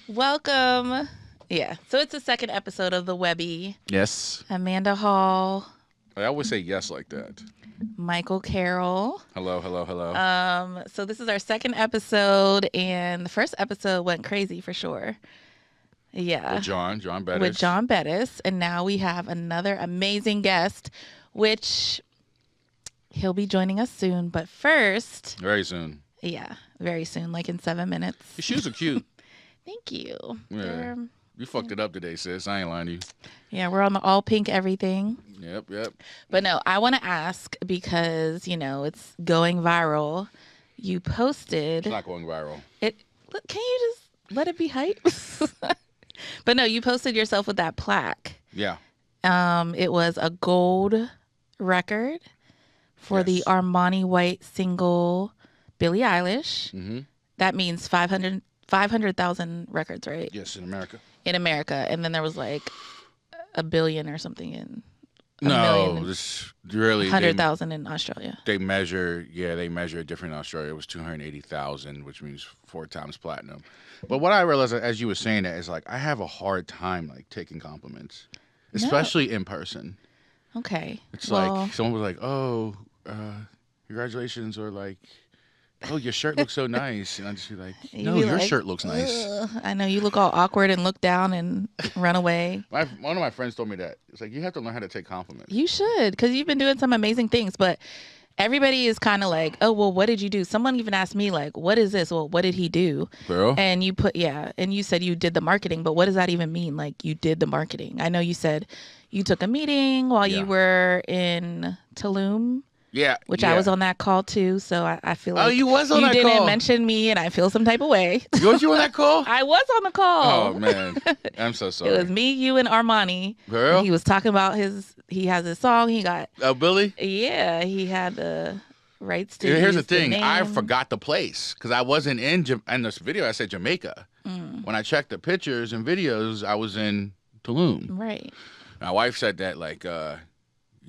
Welcome. Yeah. So it's the second episode of the Webby. Yes. Amanda Hall, I always say yes like that. Micheal Carroll. Hello, hello, hello. So this is our second episode, and the first episode went crazy for sure. Yeah. With John Bettis. With John Bettis. And now we have another amazing guest, which he'll be joining us soon. But first, Very soon. yeah, very soon, like in 7 minutes. Your shoes are cute. Thank you. Yeah. You fucked it up today, sis. I ain't lying to you. Yeah, we're on the all pink everything. Yep. But no, I want to ask because, it's going viral. You posted It's not going viral. it. Can you just let it be hype? But no, you posted yourself with that plaque. Yeah. It was a gold record for the Yes. Armani White single Billie Eilish. Mm-hmm. That means 500,000 records, right? Yes, in America. In America. And then there was like a billion or something in No, this really 100,000 in Australia. They measure it different in Australia. It was 280,000, which means 4 times platinum. But what I realized as you were saying that is like I have a hard time like taking compliments, especially in person. Okay. It's like someone was like, "Oh, congratulations," or like, "Oh, your shirt looks so nice," and I just be like, "No, your shirt looks nice." I know you look all awkward and look down and run away. One of my friends told me that it's like you have to learn how to take compliments. You should, because you've been doing some amazing things, but everybody is kind of like, oh, well, what did you do? Someone even asked me, like, what is this? Well, what did he do? Girl? And and you said you did the marketing, but what does that even mean? Like, you did the marketing. I know you said you took a meeting while you were in Tulum. Yeah. Which I was on that call too, so I feel like you was on that call. You didn't mention me, and I feel some type of way. Was you on that call? I was on the call. Oh, man. I'm so sorry. It was me, you, and Armani. Girl? He was talking about he has his song. He got... Oh, Billy? Yeah, he had the rights to Here's the use thing. name. I forgot the place because I wasn't in this video. I said Jamaica. When I checked the pictures and videos, I was in Tulum. Right. My wife said that, like,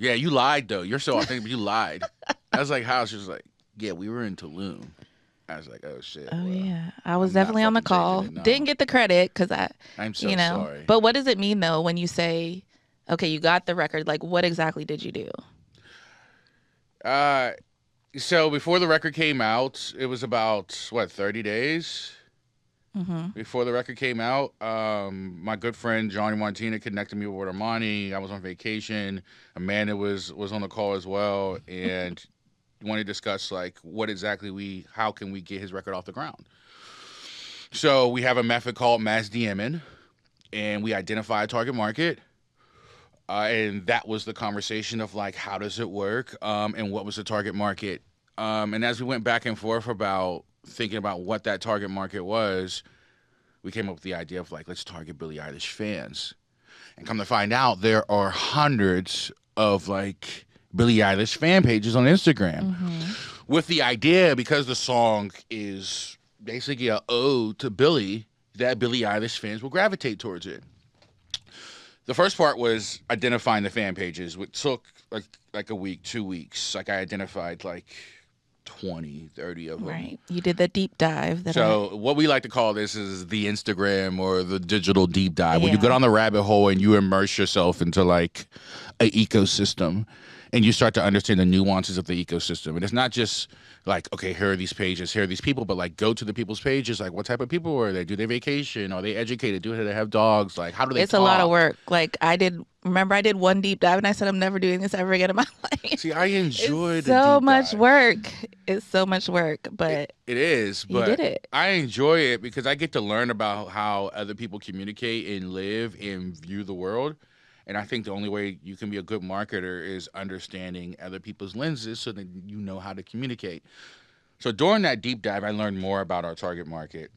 yeah, you lied, though. You're so authentic, but you lied. I was like, how? She was like, yeah, we were in Tulum. I was like, oh, shit. Oh, well, yeah. I was I'm definitely not on the fucking call. changing it, no. Didn't get the credit because I'm so sorry. But what does it mean, though, when you say, okay, you got the record? Like, what exactly did you do? So before the record came out, it was about, 30 days? Before the record came out, my good friend Johnny Martina connected me with Armani. I was on vacation. Amanda was on the call as well, and wanted to discuss like how can we get his record off the ground. So we have a method called mass DMing, and we identify a target market. And that was the conversation of like, how does it work? And what was the target market? And as we went back and forth about thinking about what that target market was, we came up with the idea of like, let's target Billie Eilish fans. And come to find out, there are hundreds of like Billie Eilish fan pages on Instagram with the idea, because the song is basically an ode to Billie, that Billie Eilish fans will gravitate towards it. The first part was identifying the fan pages, which took like a week, 2 weeks. Like I identified like 20, 30 of them. Right. You did the deep dive. So what we like to call this is the Instagram or the digital deep dive, where you Yeah. go down the rabbit hole and you immerse yourself into like an ecosystem, and you start to understand the nuances of the ecosystem. And it's not just like, okay, here are these pages, here are these people, but like go to the people's pages, like what type of people are they? Do they vacation? Are they educated? Do they have dogs? Like how do they It's talk? a lot of work. Like I did one deep dive and I said, I'm never doing this ever again in my life. See, I enjoy It's the so deep much dive. work. It's so much work, but It is, you but did it. I enjoy it because I get to learn about how other people communicate and live and view the world. And I think the only way you can be a good marketer is understanding other people's lenses so that you know how to communicate. So during that deep dive, I learned more about our target market.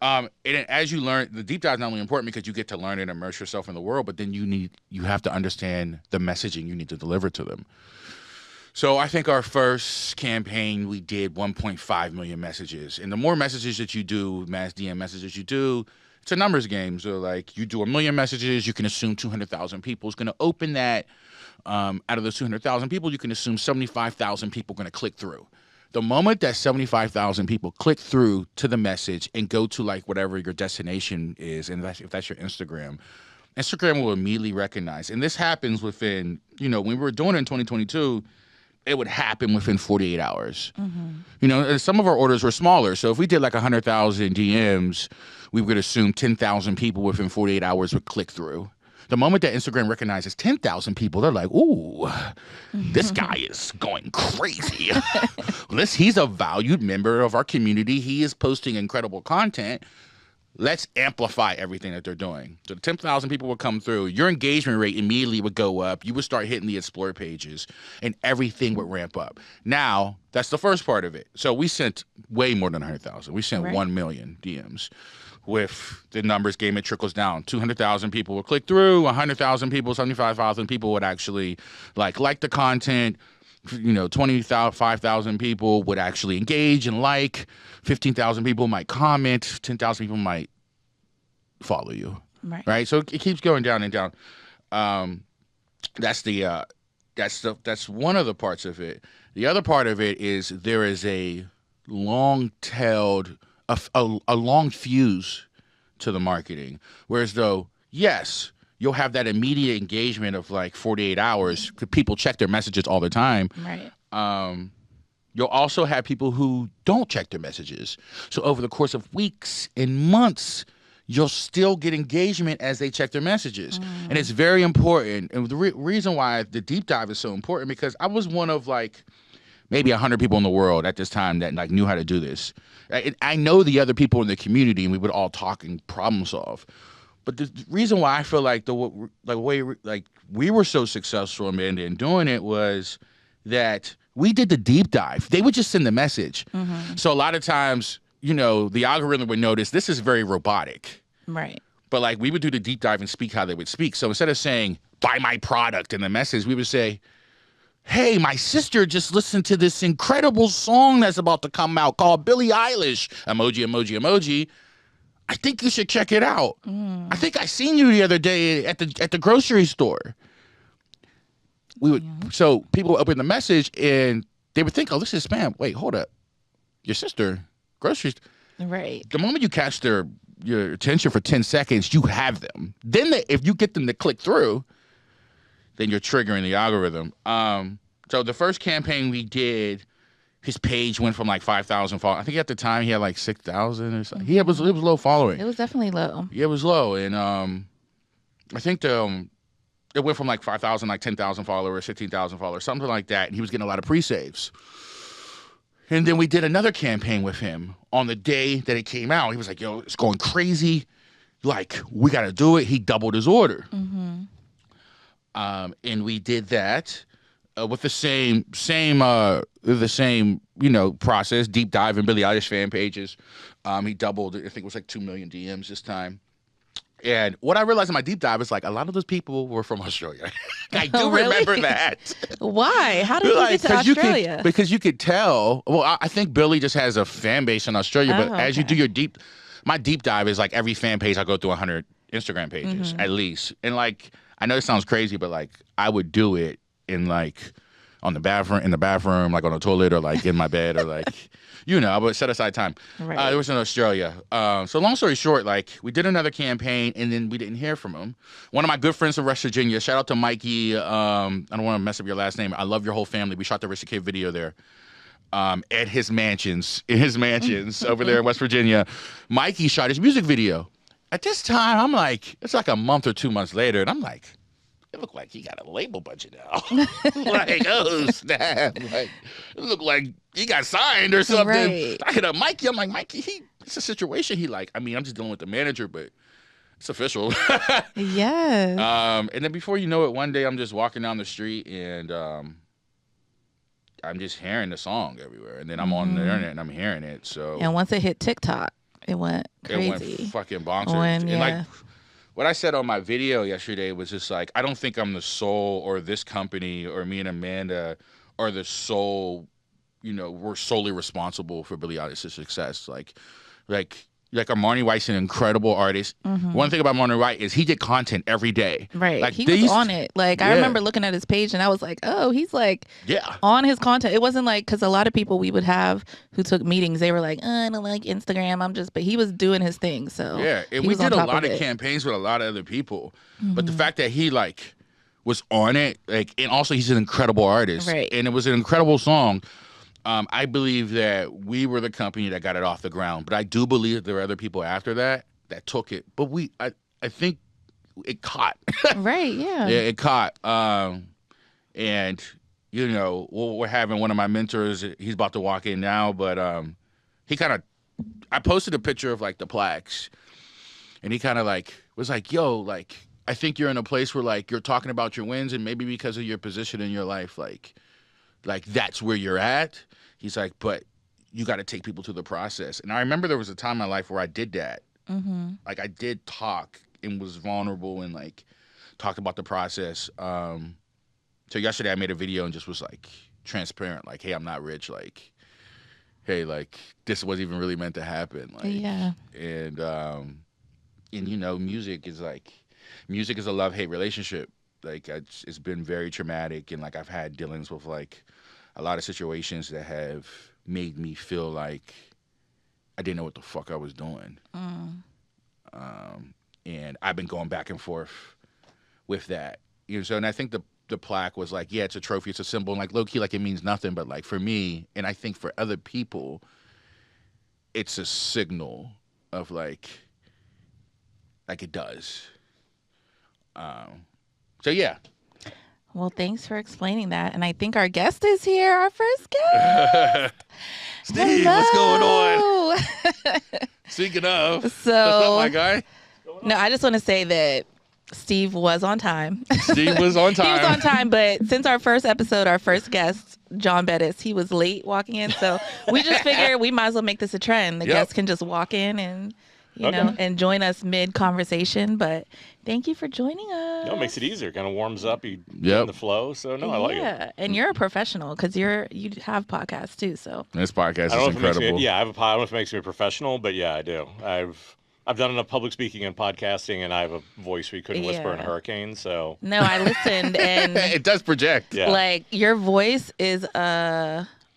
And as you learn, the deep dive is not only important because you get to learn and immerse yourself in the world, but then you have to understand the messaging you need to deliver to them. So I think our first campaign, we did 1.5 million messages. And the more messages that you do, mass DM messages you do, it's a numbers game. So like you do 1 million messages, you can assume 200,000 people is going to open that. Out of those 200,000 people, you can assume 75,000 people are going to click through. The moment that 75,000 people click through to the message and go to like whatever your destination is, and if that's your Instagram, Instagram will immediately recognize. And this happens within, when we were doing it in 2022, it would happen within 48 hours. And some of our orders were smaller. So if we did like 100,000 DMs, we would assume 10,000 people within 48 hours would click through. The moment that Instagram recognizes 10,000 people, they're like, ooh, this guy is going crazy. He's a valued member of our community. He is posting incredible content. Let's amplify everything that they're doing. So the 10,000 people would come through. Your engagement rate immediately would go up. You would start hitting the Explore pages, and everything would ramp up. Now, that's the first part of it. So we sent way more than 100,000. We sent 1 million DMs. With the numbers game, it trickles down. 200,000 people would click through. 100,000 people, 75,000 people would actually like the content. 25,000 people would actually engage and like. 15,000 people might comment. 10,000 people might follow you. Right. So it keeps going down and down. That's one of the parts of it. The other part of it is there is a long-tailed, a long fuse to the marketing. Whereas though, yes, you'll have that immediate engagement of like 48 hours. People check their messages all the time. Right. You'll also have people who don't check their messages. So over the course of weeks and months, you'll still get engagement as they check their messages. And it's very important. And the reason why the deep dive is so important, because I was one of like maybe 100 people in the world at this time that like knew how to do this. I know the other people in the community, and we would all talk and problem solve. But the reason why I feel like the way we were so successful, Amanda, in doing it was that we did the deep dive. They would just send the message. So a lot of times, the algorithm would notice this is very robotic. Right. But like we would do the deep dive and speak how they would speak. So instead of saying, buy my product in the message, we would say, hey, my sister just listened to this incredible song that's about to come out called Billie Eilish. Emoji, emoji, emoji. I think you should check it out. I think I seen you the other day at the grocery store. So people would open the message and they would think, oh, this is spam. Wait, hold up. Your sister, groceries. Right. The moment you catch your attention for 10 seconds, you have them. Then if you get them to click through, then you're triggering the algorithm. So the first campaign we did, his page went from like 5,000 followers. I think at the time he had like 6,000 or something. It was low following. It was definitely low. Yeah, it was low. And I think it went from like 5,000, like 10,000 followers, 15,000 followers, something like that. And he was getting a lot of pre-saves. And then we did another campaign with him on the day that it came out. He was like, yo, it's going crazy. Like, we got to do it. He doubled his order. And we did that with the same process, deep dive in Billie Eilish fan pages. He doubled, I think it was like 2 million DMs this time. And what I realized in my deep dive is like a lot of those people were from Australia. I do remember that. Why? How did you get to Australia? Because you could tell. Well, I think Billy just has a fan base in Australia. But as you do my deep dive is like every fan page I go through 100 Instagram pages at least. And like I know it sounds crazy, but like I would do it in like in the bathroom, like on the toilet or like in my bed or like. I would set aside time. Right. It was in Australia. So long story short, like we did another campaign and then we didn't hear from him. One of my good friends from West Virginia, shout out to Mikey. I don't want to mess up your last name. I love your whole family. We shot the Risky Kid video there. At his mansions, over there in West Virginia. Mikey shot his music video. At this time, I'm like, it's like a month or 2 months later, and I'm like, it looked like he got a label budget now. Like, oh, snap. Like, it looked like he got signed or something. Right. I hit up Mikey. I'm like, Mikey, it's a situation. I'm just dealing with the manager, but it's official. Yes. And then before you know it, one day I'm just walking down the street and I'm just hearing the song everywhere. And then I'm on the internet and I'm hearing it. So. And once it hit TikTok, it went crazy. It went fucking bonkers. And like, what I said on my video yesterday was just like, I don't think I'm the sole or this company or me and Amanda are the sole, we're solely responsible for Billie Eilish's success. Like like Armani White's an incredible artist. One thing about Armani White is he did content every day. Right. Like he was on it. Like I remember looking at his page and I was like, oh, he's like on his content. It wasn't like, because a lot of people we would have who took meetings, they were like, I don't like Instagram. But he was doing his thing. So yeah, and we did a lot of campaigns with a lot of other people. But the fact that he like was on it, like, and also he's an incredible artist. Right. And it was an incredible song. I believe that we were the company that got it off the ground, but I do believe there were other people after that took it. But I think it caught. Right, yeah. Yeah, it caught. And, you know, we're having one of my mentors, he's about to walk in now, but I posted a picture of, like, the plaques, and he kind of, like, was like, yo, like, I think you're in a place where, like, you're talking about your wins, and maybe because of your position in your life, like that's where you're at. He's like, but you got to take people to the process. And I remember there was a time in my life where I did that. Like I did talk and was vulnerable and like talked about the process. So yesterday I made a video and just was like transparent, like, hey, I'm not rich. Like, hey, like this wasn't even really meant to happen. Like, yeah. And you know, music is a love-hate relationship. Like it's been very traumatic, and like I've had dealings with like a lot of situations that have made me feel like I didn't know what the fuck I was doing. And I've been going back and forth with that. You know, so, and I think the plaque was like, yeah, it's a trophy, it's a symbol, and like low key, like it means nothing, but like for me, and I think for other people, it's a signal of like it does. So yeah. Well, thanks for explaining that. And I think our guest is here, our first guest. Steve, what's going on? Speaking of, what's up, my guy? No, I just want to say that Steve was on time. Steve was on time. He was on time, but since our first episode, our first guest, John Bettis, he was late walking in. So we just figured we might as well make this a trend. The guests can just walk in and, you know, and join us mid-conversation. But thank you for joining us. No, it makes it easier. Kind of warms up. You get in the flow. So, no, I like it. Yeah, and you're a professional because you have podcasts too. So this podcast is incredible. I have a I don't know if it makes me a professional, but yeah, I do. I've done enough public speaking and podcasting, and I have a voice where you couldn't whisper in a hurricane. So no, I listened, and it does project. Yeah. Like your voice is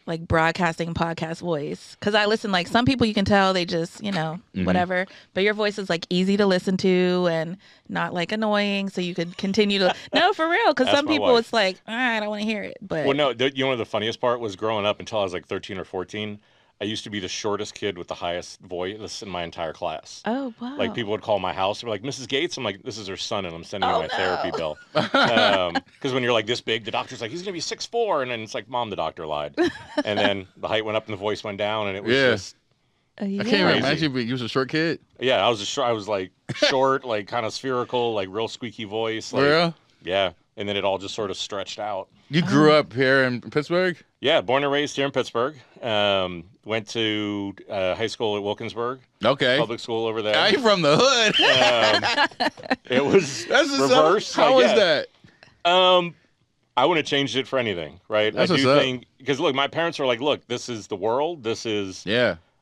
like broadcasting podcast voice, because I listen, like some people you can tell they just, you know, whatever, but your voice is like easy to listen to and not like annoying, so you could continue to no, for real, because some people it's like, all right, I don't want to hear it. But well, no, you know, the funniest part was growing up until I was like 13 or 14. I used to be the shortest kid with the highest voice in my entire class. Oh, wow. Like, people would call my house. They're like, Mrs. Gates? I'm like, this is her son, and I'm sending you my therapy bill. Because when you're, like, this big, the doctor's like, he's going to be 6'4", and then it's like, Mom, the doctor lied. And then the height went up and the voice went down, and it was just I can't even imagine you was a short kid. Yeah, I was, like, short, like, kind of spherical, like, real squeaky voice. Like, real? Yeah. And then it all just sort of stretched out. You grew up here in Pittsburgh? Yeah, born and raised here in Pittsburgh. Went to high school at Wilkinsburg. Okay. Public school over there. I'm from the hood. It was reverse. How was that? I wouldn't have changed it for anything, right? That's I do think, because look, my parents were like, look, this is the world. This is,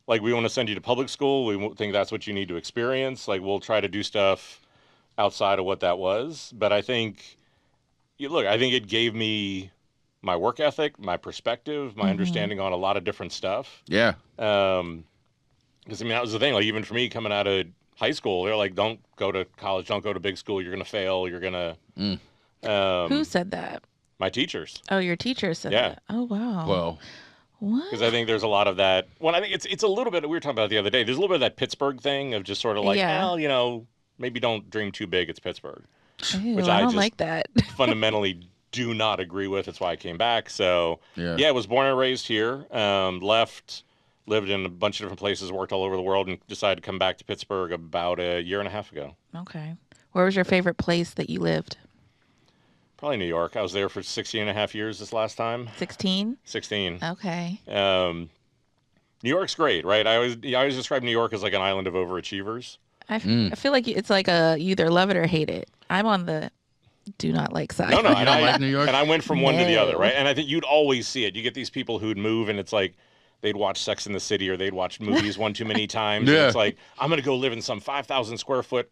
like, we want to send you to public school. We think that's what you need to experience. Like, we'll try to do stuff outside of what that was. But I think, I think it gave me my work ethic, my perspective, my understanding on a lot of different stuff. Yeah. Because, I mean, that was the thing. Like, even for me coming out of high school, they're like, don't go to college, don't go to big school. You're going to fail. You're going to... Who said that? My teachers. Oh, your teacher said that. Oh, wow. Well... What? Because I think there's a lot of that. Well, I think it's a little bit, we were talking about it the other day, there's a little bit of that Pittsburgh thing of just sort of like, well, you know, maybe don't dream too big, it's Pittsburgh. Ew, which I don't like that. Fundamentally do not agree with. That's why I came back. So, yeah, I was born and raised here, lived in a bunch of different places, worked all over the world, and decided to come back to Pittsburgh about a year and a half ago. Okay. Where was your favorite place that you lived? Probably New York. I was there for 16 and a half years this last time. 16? 16. Okay. New York's great, right? I always describe New York as like an island of overachievers. I feel like it's like you either love it or hate it. I'm on the do not like side. No, I like New York. And I went from one to the other, right? And I think you'd always see it. You get these people who'd move, and it's like they'd watched Sex in the City or they'd watched movies one too many times. Yeah. And it's like, I'm going to go live in some 5,000 square foot,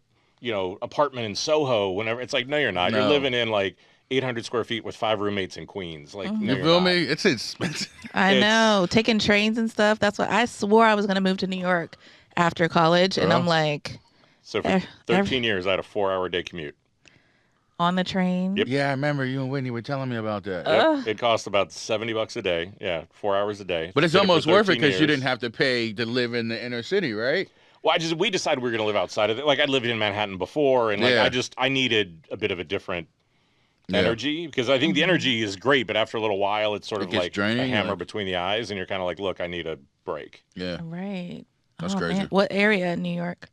apartment in Soho. Whenever it's like, no, you're not. No. You're living in like 800 square feet with 5 roommates in Queens. Like, no, you feel me? It's expensive. I know. Taking trains and stuff. That's what I swore I was going to move to New York after college. And I'm like. So for 13 years, I had a 4-hour-a-day commute. On the train? Yep. Yeah, I remember you and Whitney were telling me about that. Yep. It cost about $70 a day. Yeah, 4 hours a day. But it's almost worth it because you didn't have to pay to live in the inner city, right? Well, we decided we were going to live outside of it. Like, I'd lived in Manhattan before, and I needed a bit of a different energy because I think the energy is great, but after a little while, it's sort of like draining, a hammer between the eyes, and you're kind of like, look, I need a break. Yeah. Right. That's crazy. Man. What area in New York?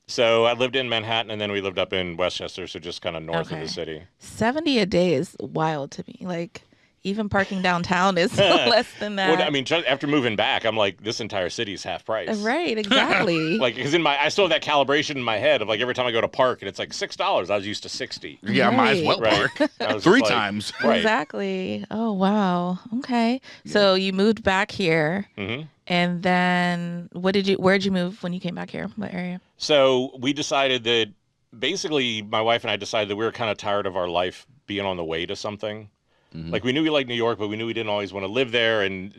So I lived in Manhattan, and then we lived up in Westchester, so just kind of north of the city. 70 a day is wild to me. Like, even parking downtown is less than that. Well, I mean, after moving back, I'm like, this entire city is half price. Right, exactly. Like, because I still have that calibration in my head of like every time I go to park, and it's like $6. I was used to $60. Yeah, I might as well park 3 times. Right. Exactly. Oh wow. Okay. Yeah. So you moved back here. Mm-hmm. And then where'd you move when you came back here? What area? So we decided that basically my wife and I decided that we were kind of tired of our life being on the way to something. Mm-hmm. Like we knew we liked New York, but we knew we didn't always want to live there. And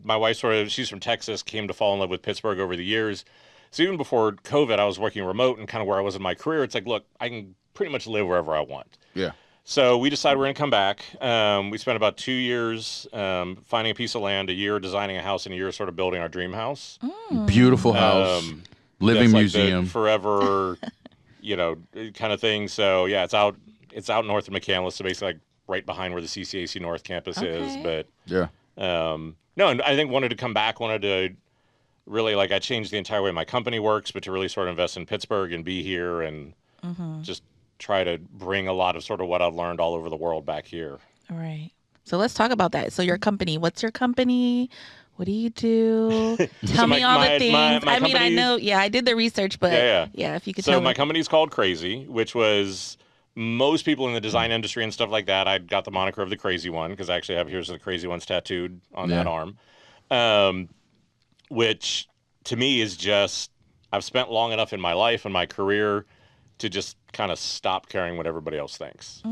my wife she's from Texas, came to fall in love with Pittsburgh over the years. So even before COVID, I was working remote and kind of where I was in my career. It's like, look, I can pretty much live wherever I want. Yeah. So we decided we're going to come back. We spent about 2 years finding a piece of land, a year designing a house, and a year sort of building our dream house. Beautiful house, living museum, like forever, kind of thing. So yeah, it's out north of McCandless, so basically like right behind where the CCAC North campus is. But no, and I think wanted to really I changed the entire way my company works, but to really sort of invest in Pittsburgh and be here and just try to bring a lot of sort of what I've learned all over the world back here. All right. So let's talk about that. So your company, what's your company? What do you do? Tell me all the things. I mean, I know, I did the research, but if you could tell me. So my company's called Crazy, which was most people in the design industry and stuff like that. I got the moniker of the Crazy One because I actually have Here's the Crazy Ones tattooed on that arm, which to me is just, I've spent long enough in my life and my career to just kind of stop caring what everybody else thinks.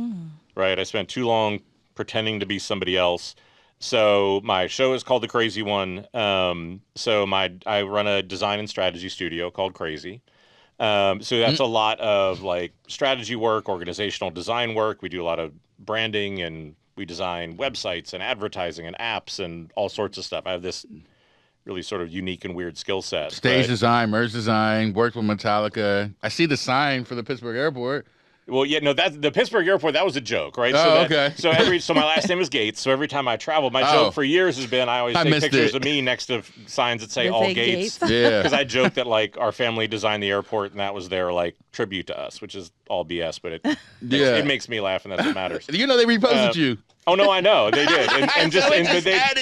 Right? I spent too long pretending to be somebody else. So my show is called The Crazy One. So I run a design and strategy studio called Crazy. So that's a lot of like strategy work, organizational design work. We do a lot of branding, and we design websites and advertising and apps and all sorts of stuff. I have this really sort of unique and weird skill set. Stage design, merch design, worked with Metallica. I see the sign for the Pittsburgh airport. Well, yeah, no, that's the Pittsburgh airport. That was a joke, right? Okay. So my last name is Gates. So every time I travel, my joke for years has been I always take pictures of me next to signs that say all Gates. Yeah. Because I joke that like our family designed the airport and that was their like tribute to us, which is all BS, but it makes me laugh and that's what matters. You know they reposted you. Oh no, I know they did,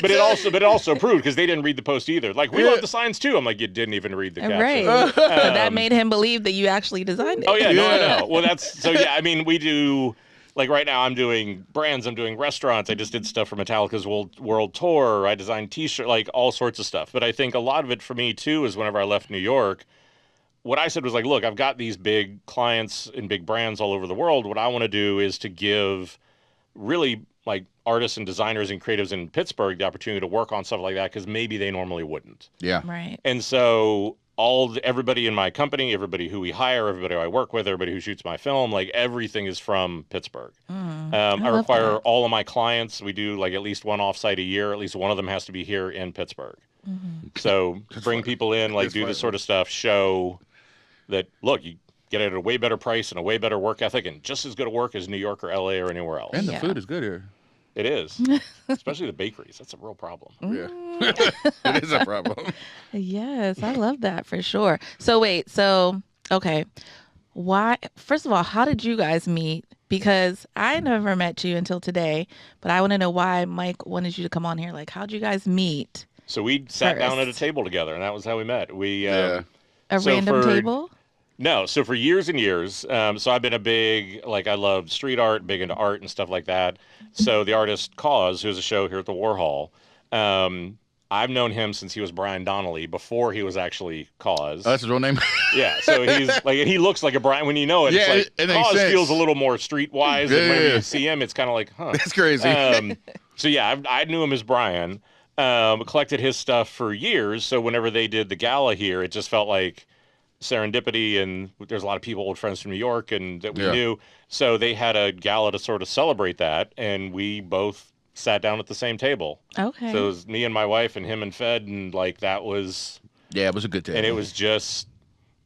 but it also proved because they didn't read the post either. Like we love the signs too. I'm like, you didn't even read the caption. Right. That made him believe that you actually designed it. Oh yeah, no, I know. Well, that's so yeah. I mean, we do like right now. I'm doing brands. I'm doing restaurants. I just did stuff for Metallica's world tour. I designed T-shirts, like all sorts of stuff. But I think a lot of it for me too is whenever I left New York. What I said was like, look, I've got these big clients and big brands all over the world. What I want to do is to give really like artists and designers and creatives in Pittsburgh the opportunity to work on stuff like that because maybe they normally wouldn't. Yeah. Right. And so everybody in my company, everybody who we hire, everybody who I work with, everybody who shoots my film, like everything is from Pittsburgh. I require all of my clients. We do like at least one offsite a year. At least one of them has to be here in Pittsburgh. So bring people in, like do this sort of stuff, show that, look, you get it at a way better price and a way better work ethic and just as good a work as New York or LA or anywhere else. And the food is good here. It is. Especially the bakeries. That's a real problem. Yeah. It is a problem. Yes, I love that for sure. So wait, okay. Why, first of all, how did you guys meet? Because I never met you until today, but I want to know why Mike wanted you to come on here. Like, how'd you guys meet? So we sat down at a table together, and that was how we met. A random table? No. So for years and years, so I've been a big, like I love street art, big into art and stuff like that. So the artist Cause, who has a show here at the Warhol, I've known him since he was Brian Donnelly, before he was actually Cause. Oh, that's his real name? Yeah, so he's like, and he looks like a Brian when you know it. Yeah, it's like, it makes Cause sense. feels a little more streetwise, and whenever you see him, it's kind of like, huh. That's crazy. So yeah, I knew him as Brian. Collected his stuff for years, so whenever they did the gala here, it just felt like serendipity, and there's a lot of people, old friends from New York, and that we knew. So they had a gala to sort of celebrate that, and we both sat down at the same table. Okay. So it was me and my wife and him and Fed, and like that was... Yeah, it was a good day. And it was just...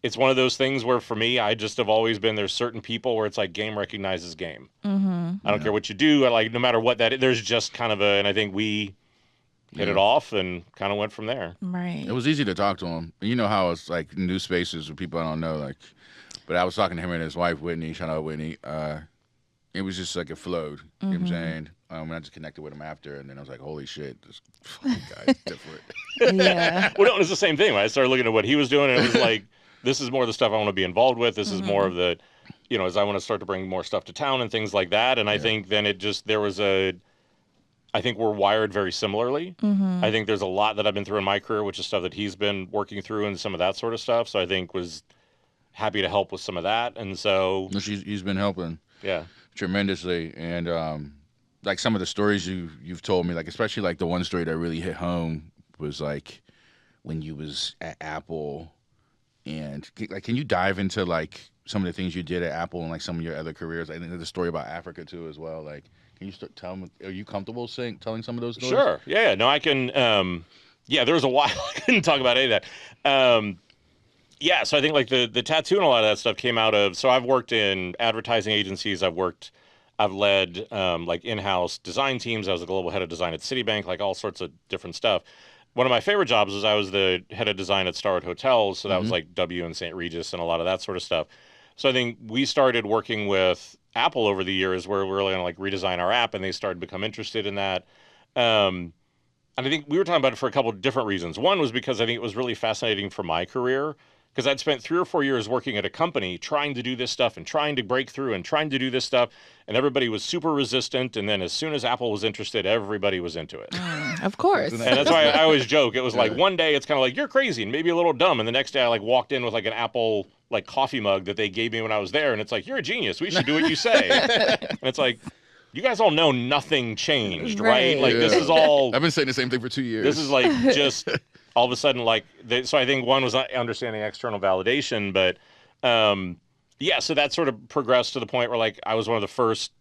It's one of those things where for me, I just have always been, there's certain people where it's like game recognizes game. Mm-hmm. I don't care what you do, like no matter what that is, there's just kind of and I think we hit it off and kind of went from there. Right. It was easy to talk to him. You know how it's like new spaces with people I don't know, like, but I was talking to him and his wife, Whitney, shout out Whitney. It was just like it flowed. You know what I'm saying? And I just connected with him after, and then I was like, holy shit, this fucking guy's different. Yeah. Well, no, it was the same thing. Right? I started looking at what he was doing, and it was like, this is more of the stuff I want to be involved with. This is more of the, as I want to start to bring more stuff to town and things like that. And I think then I think we're wired very similarly. Mm-hmm. I think there's a lot that I've been through in my career, which is stuff that he's been working through and some of that sort of stuff. So I think was happy to help with some of that. And so... He's been helping. Yeah. Tremendously. And like some of the stories you've told me, like especially like the one story that really hit home was like when you was at Apple. And like, can you dive into like some of the things you did at Apple and like some of your other careers? I think there's a story about Africa too as well. Like, can you tell me? Are you comfortable telling some of those stories? Sure. Yeah. No, I can. There was a while I couldn't talk about any of that. So I think like the tattoo and a lot of that stuff came out of. So I've worked in advertising agencies. I've led like in-house design teams. I was the global head of design at Citibank. Like all sorts of different stuff. One of my favorite jobs was I was the head of design at Starwood Hotels, so that was like W and St. Regis and a lot of that sort of stuff. So I think we started working with Apple over the years where we were going to like redesign our app, and they started to become interested in that. And I think we were talking about it for a couple of different reasons. One was because I think it was really fascinating for my career, because I'd spent 3 or 4 years working at a company trying to do this stuff and trying to break through and trying to do this stuff, and everybody was super resistant. And then as soon as Apple was interested, everybody was into it. Of course. And that's why I always joke. It was like one day it's kind of like, you're crazy and maybe a little dumb. And the next day I like walked in with like an Apple like coffee mug that they gave me when I was there. And it's like, you're a genius. We should do what you say. And it's like, you guys all know nothing changed, right? Like this is all... I've been saying the same thing for 2 years. This is like just... all of a sudden, like, so I think one was understanding external validation, but so that sort of progressed to the point where, like, I was one of the first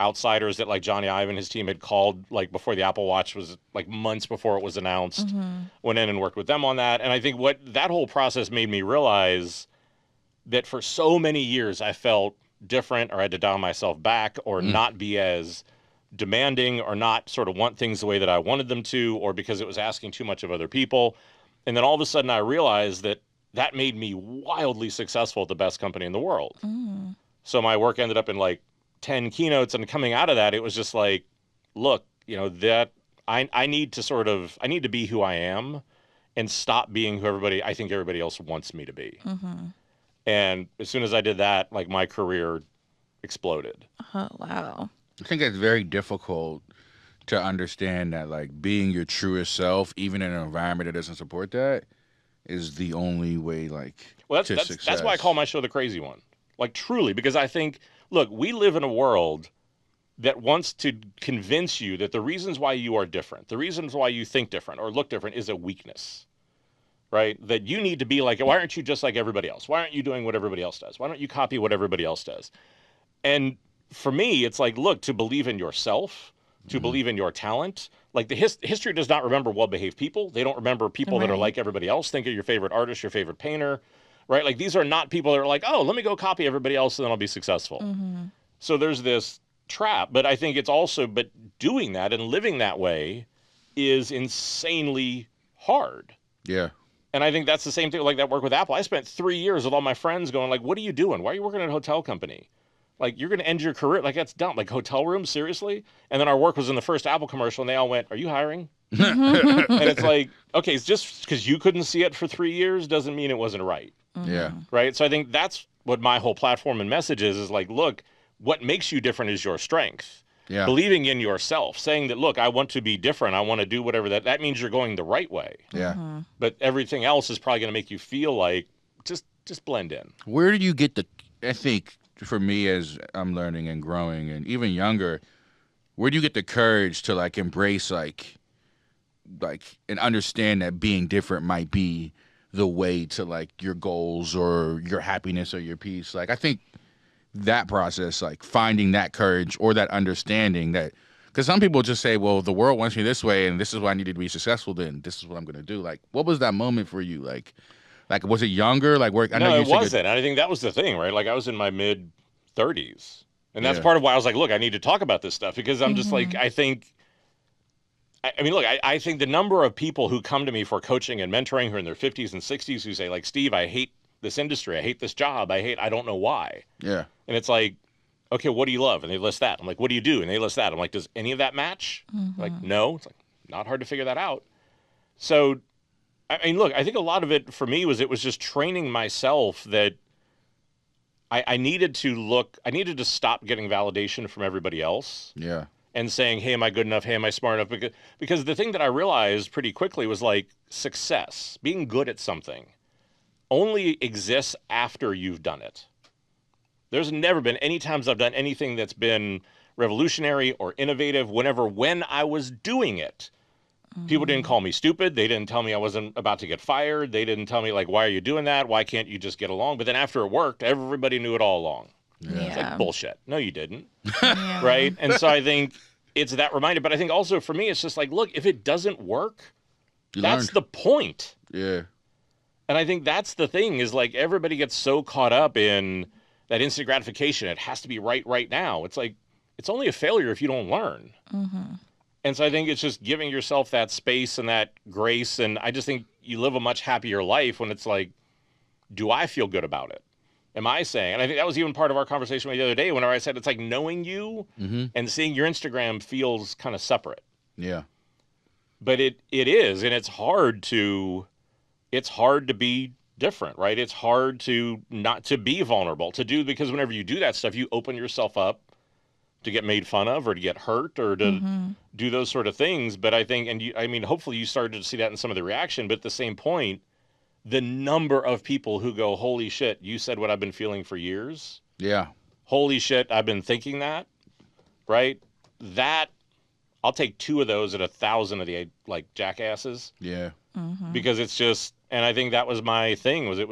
outsiders that, like, Johnny Ive and his team had called, like, before the Apple Watch was, like, months before it was announced, went in and worked with them on that. And I think what that whole process made me realize that for so many years I felt different or I had to dial myself back or not be as demanding or not sort of want things the way that I wanted them to, or because it was asking too much of other people. And then all of a sudden I realized that made me wildly successful at the best company in the world. So my work ended up in like 10 keynotes, and coming out of that, it was just like, look, that I need to be who I am and stop being who I think everybody else wants me to be. And as soon as I did that, like my career exploded. Oh, wow. I think it's very difficult to understand that, like, being your truest self, even in an environment that doesn't support that, is the only way, like, to success. That's why I call my show The Crazy One. Like, truly, because I think, look, we live in a world that wants to convince you that the reasons why you are different, the reasons why you think different or look different is a weakness, right? That you need to be like, why aren't you just like everybody else? Why aren't you doing what everybody else does? Why don't you copy what everybody else does? And for me, it's like, look, to believe in yourself, to believe in your talent. Like the history does not remember well-behaved people. They don't remember people that are like everybody else. Think of your favorite artist, your favorite painter, right? Like these are not people that are like, oh, let me go copy everybody else and then I'll be successful. So there's this trap, but I think it's also, but doing that and living that way is insanely hard. Yeah. And I think that's the same thing like that work with Apple. I spent 3 years with all my friends going like, what are you doing? Why are you working at a hotel company? Like, you're going to end your career. Like, that's dumb. Like, hotel rooms, seriously? And then our work was in the first Apple commercial, and they all went, are you hiring? And it's like, okay, it's just because you couldn't see it for 3 years doesn't mean it wasn't right. Yeah. Right? So I think that's what my whole platform and message is like, look, what makes you different is your strength. Yeah. Believing in yourself, saying that, look, I want to be different. I want to do whatever that means you're going the right way. Yeah. But everything else is probably going to make you feel like just blend in. Where do you get I think for me as I'm learning and growing and even younger, where do you get the courage to like embrace like and understand that being different might be the way to like your goals or your happiness or your peace? Like I think that process, like finding that courage or that understanding that, because some people just say, well, the world wants me this way and this is why I needed to be successful, then this is what I'm going to do. Like, what was that moment for you? Like was it younger? Like where? No, it wasn't. I think that was the thing, right? Like I was in my mid 30s. And that's part of why I was like, look, I need to talk about this stuff because I'm just like, I think the number of people who come to me for coaching and mentoring who are in their 50s and 60s who say like, Steve, I hate this industry. I hate this job. I don't know why. Yeah. And it's like, okay, what do you love? And they list that. I'm like, what do you do? And they list that. I'm like, does any of that match? Like, no. It's like, not hard to figure that out. So, I mean, look, I think a lot of it for me was just training myself that I needed to stop getting validation from everybody else. Yeah. And saying, hey, am I good enough? Hey, am I smart enough? Because the thing that I realized pretty quickly was like success, being good at something, only exists after you've done it. There's never been any times I've done anything that's been revolutionary or innovative when I was doing it. People didn't call me stupid. They didn't tell me I wasn't about to get fired. They didn't tell me, like, why are you doing that? Why can't you just get along? But then after it worked, everybody knew it all along. Yeah. It's like bullshit. No, you didn't. Right? And so I think it's that reminder. But I think also for me, it's just like, look, if it doesn't work, that's the point. Yeah. And I think that's the thing is like everybody gets so caught up in that instant gratification. It has to be right now. It's like, it's only a failure if you don't learn. And so I think it's just giving yourself that space and that grace. And I just think you live a much happier life when it's like, do I feel good about it? Am I saying? And I think that was even part of our conversation the other day whenever I said it's like knowing you and seeing your Instagram feels kind of separate. Yeah. But it is, and it's hard to be different, right? It's hard to not to be vulnerable, to do, because whenever you do that stuff, you open yourself up to get made fun of or to get hurt or to do those sort of things. But I think, hopefully you started to see that in some of the reaction, but at the same point, the number of people who go, holy shit, you said what I've been feeling for years. Yeah. Holy shit, I've been thinking that, right? That, I'll take 2 of those at 1,000 of the, like, jackasses. Yeah. Because it's just, and I think that was my thing, and I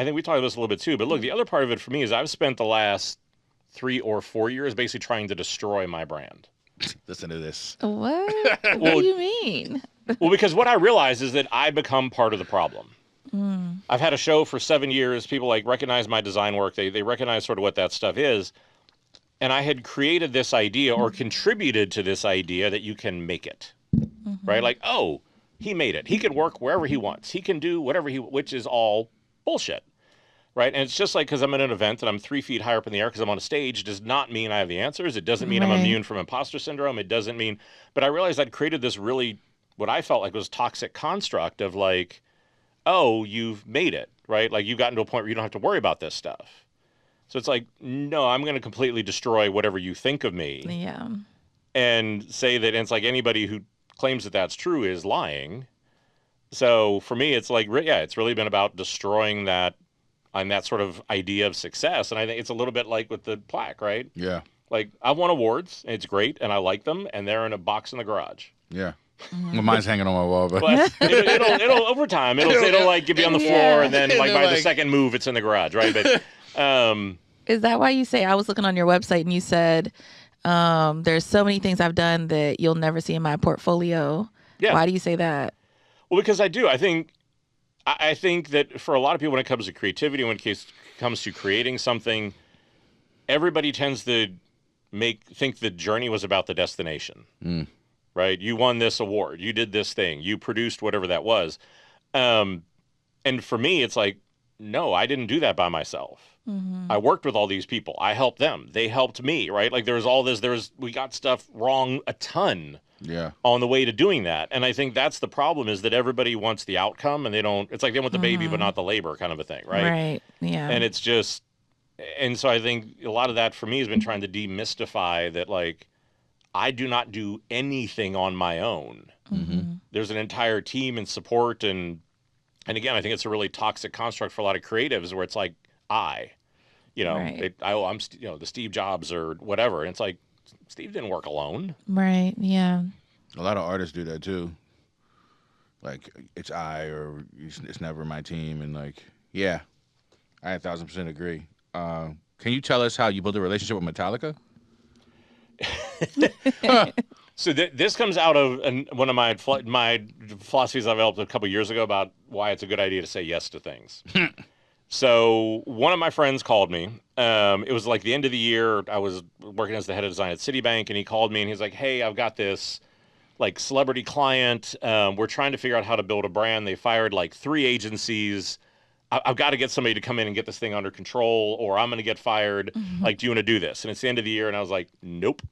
think we talked about this a little bit too, but look, the other part of it for me is I've spent the last 3 or 4 years basically trying to destroy my brand. Listen to this. What? What do you mean? Well, because what I realize is that I become part of the problem. I've had a show for 7 years. People like recognize my design work. They recognize sort of what that stuff is. And I had created this idea or contributed to this idea that you can make it, right? Like, oh, he made it. He can work wherever he wants. He can do whatever which is all bullshit, right? And it's just like, because I'm at an event and I'm 3 feet higher up in the air because I'm on a stage does not mean I have the answers. It doesn't mean I'm immune from imposter syndrome. It doesn't mean, but I realized I'd created this really, what I felt like was toxic construct of like, oh, you've made it, right? Like you've gotten to a point where you don't have to worry about this stuff. So it's like, no, I'm going to completely destroy whatever you think of me. Yeah. And say that, and it's like anybody who claims that that's true is lying. So for me, it's like, yeah, it's really been about destroying that and that sort of idea of success. And I think it's a little bit like with the plaque, right? Yeah. Like I've won awards, and it's great, and I like them, and they're in a box in the garage. Yeah. Well, mine's hanging on my wall, but it'll over time, it'll like be on the floor, and then like by the second move, it's in the garage, right? But is that why you say, I was looking on your website and you said there's so many things I've done that you'll never see in my portfolio? Yeah. Why do you say that? Well, because I do. I think that for a lot of people, when it comes to creativity, when it comes to creating something, everybody tends to think the journey was about the destination. Right? You won this award. You did this thing. You produced whatever that was. And for me, it's like, no, I didn't do that by myself. I worked with all these people. I helped them. They helped me, right? Like there's all this, we got stuff wrong a ton on the way to doing that. And I think that's the problem, is that everybody wants the outcome and it's like they want the baby, but not the labor kind of a thing, right? Right. Yeah. And it's just, And so I think a lot of that for me has been trying to demystify that, like, I do not do anything on my own. Mm-hmm. There's an entire team and support. And again, I think it's a really toxic construct for a lot of creatives where it's like, I'm, the Steve Jobs or whatever. And it's like, Steve didn't work alone. Right. Yeah. A lot of artists do that too. Like, it's or it's never my team. And like, yeah, I 1,000% agree. Can you tell us how you built a relationship with Metallica? So this comes out of one of my philosophies I developed a couple years ago about why it's a good idea to say yes to things. So one of my friends called me. It was like the end of the year. I was working as the head of design at Citibank, and he called me and he's like, "Hey, I've got this like celebrity client. We're trying to figure out how to build a brand. They fired like 3 agencies. I've got to get somebody to come in and get this thing under control, or I'm going to get fired. Like, do you want to do this?" And it's the end of the year, and I was like, "Nope."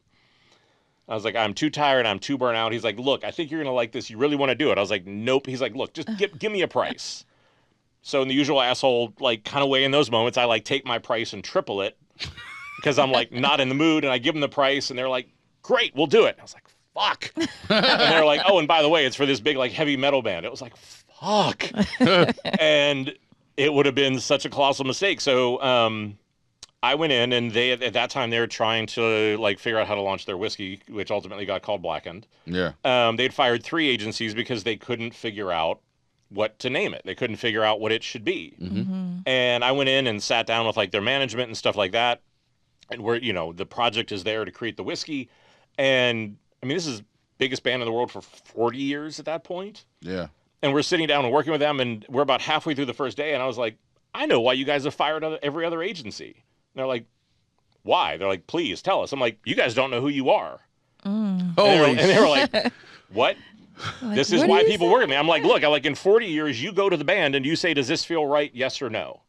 I was like, "I'm too tired. I'm too burnt out." He's like, "Look, I think you're going to like this. You really want to do it?" I was like, "Nope." He's like, "Look, just give me a price." So in the usual asshole, like, kind of way in those moments, I like take my price and triple it because I'm like not in the mood, and I give them the price, and they're like, "Great, we'll do it." I was like, "Fuck." And they're like, "Oh, and by the way, it's for this big like heavy metal band." It was like, "Fuck." And it would have been such a colossal mistake. So I went in, and they at that time they were trying to like figure out how to launch their whiskey, which ultimately got called Blackened. Yeah. They'd fired 3 agencies because they couldn't figure out what to name it. They couldn't figure out what it should be. And I went in and sat down with like their management and stuff like that. And where, the project is there to create the whiskey. And I mean, this is biggest band in the world for 40 years at that point. Yeah. And we're sitting down and working with them, and we're about halfway through the first day. And I was like, "I know why you guys have fired every other agency." And they're like, "Why?" They're like, "Please tell us." I'm like, "You guys don't know who you are." And they were like, "What?" Like, this is why people work with me. I'm like, "Look, in 40 years, you go to the band and you say, does this feel right? Yes or no?"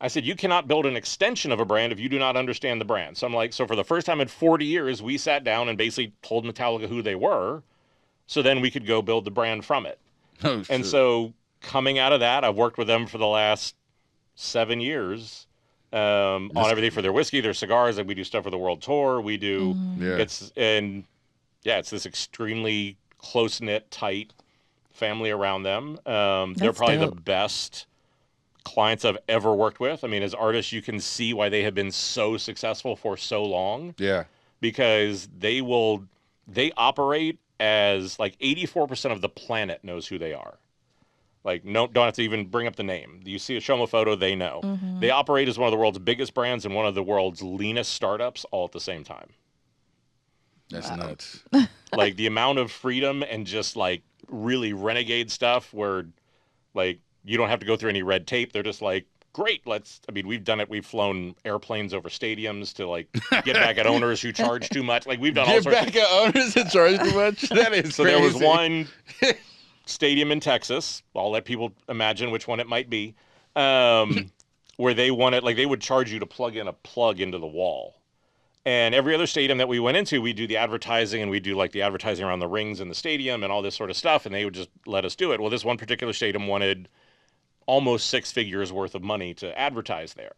I said, "You cannot build an extension of a brand if you do not understand the brand." So I'm like, so for the first time in 40 years, we sat down and basically told Metallica who they were, so then we could go build the brand from it. And so coming out of that, I've worked with them for the last 7 years on everything for their whiskey, their cigars, and we do stuff for the world tour. We do, it's this extremely close-knit, tight family around them. They're probably the best clients I've ever worked with. I mean, as artists, you can see why they have been so successful for so long. Yeah. Because they operate as like 84% of the planet knows who they are. Like, don't have to even bring up the name. You show them a photo, they know. They operate as one of the world's biggest brands and one of the world's leanest startups all at the same time. That's nuts. Like, the amount of freedom and just like really renegade stuff where like you don't have to go through any red tape. They're just like, "Great, we've done it. We've flown airplanes over stadiums to like get back at owners who charge too much. Like, we've done all sorts of... Get back at owners who charge too much? That is so crazy. There was one stadium in Texas. I'll let people imagine which one it might be, where they wanted, like, they would charge you to plug in a plug into the wall. And every other stadium that we went into, we do the advertising, and we do like the advertising around the rings in the stadium and all this sort of stuff, and they would just let us do it. Well, this one particular stadium wanted almost 6 figures worth of money to advertise there.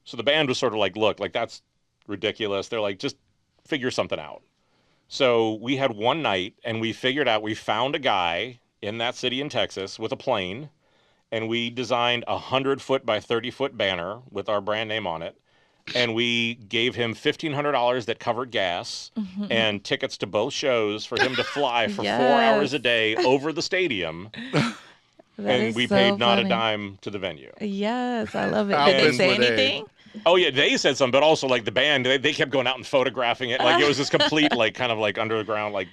So the band was sort of like, "Look, like, that's ridiculous." They're like, "Just figure something out." So we had one night, and we found a guy in that city in Texas with a plane, and we designed a 100-foot by 30-foot banner with our brand name on it. And we gave him $1,500 that covered gas and tickets to both shows for him to fly for 4 hours a day over the stadium. And we paid not a dime to the venue. Yes, I love it. Did they say anything? Oh, yeah, they said something, but also, like, the band, they kept going out and photographing it. Like, it was this complete, like, kind of, like, underground, like...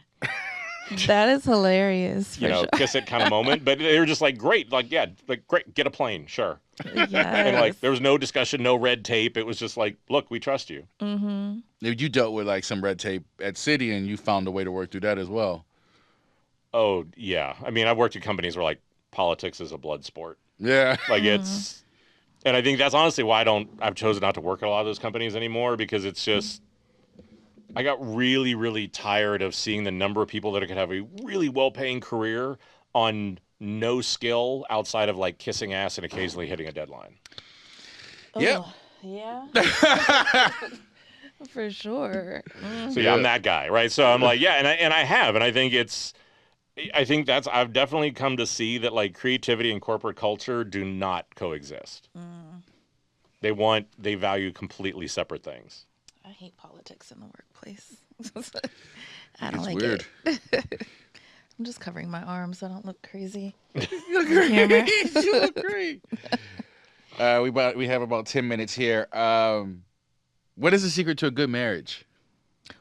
That is hilarious. Kiss it kind of moment. But they were just like, "Great, like, yeah, like, great, get a plane, sure." Yes. And, like, there was no discussion, no red tape. It was just like, "Look, we trust you." You dealt with, like, some red tape at City, and you found a way to work through that as well. Oh, yeah. I mean, I've worked at companies where, like, politics is a blood sport. Yeah. Like, it's... And I think that's honestly why I've chosen not to work at a lot of those companies anymore, because it's just... I got really, really tired of seeing the number of people that could have a really well-paying career on no skill outside of, like, kissing ass and occasionally hitting a deadline. Yep. Yeah. For sure. So yeah, I'm that guy, right? So I'm like, yeah, and I have, and I think I've definitely come to see that like creativity and corporate culture do not coexist. They value completely separate things. I hate politics in the workplace. I don't like weird. it. I'm just covering my arms so I don't look crazy. You look great. You look great. We have about 10 minutes here. What is the secret to a good marriage?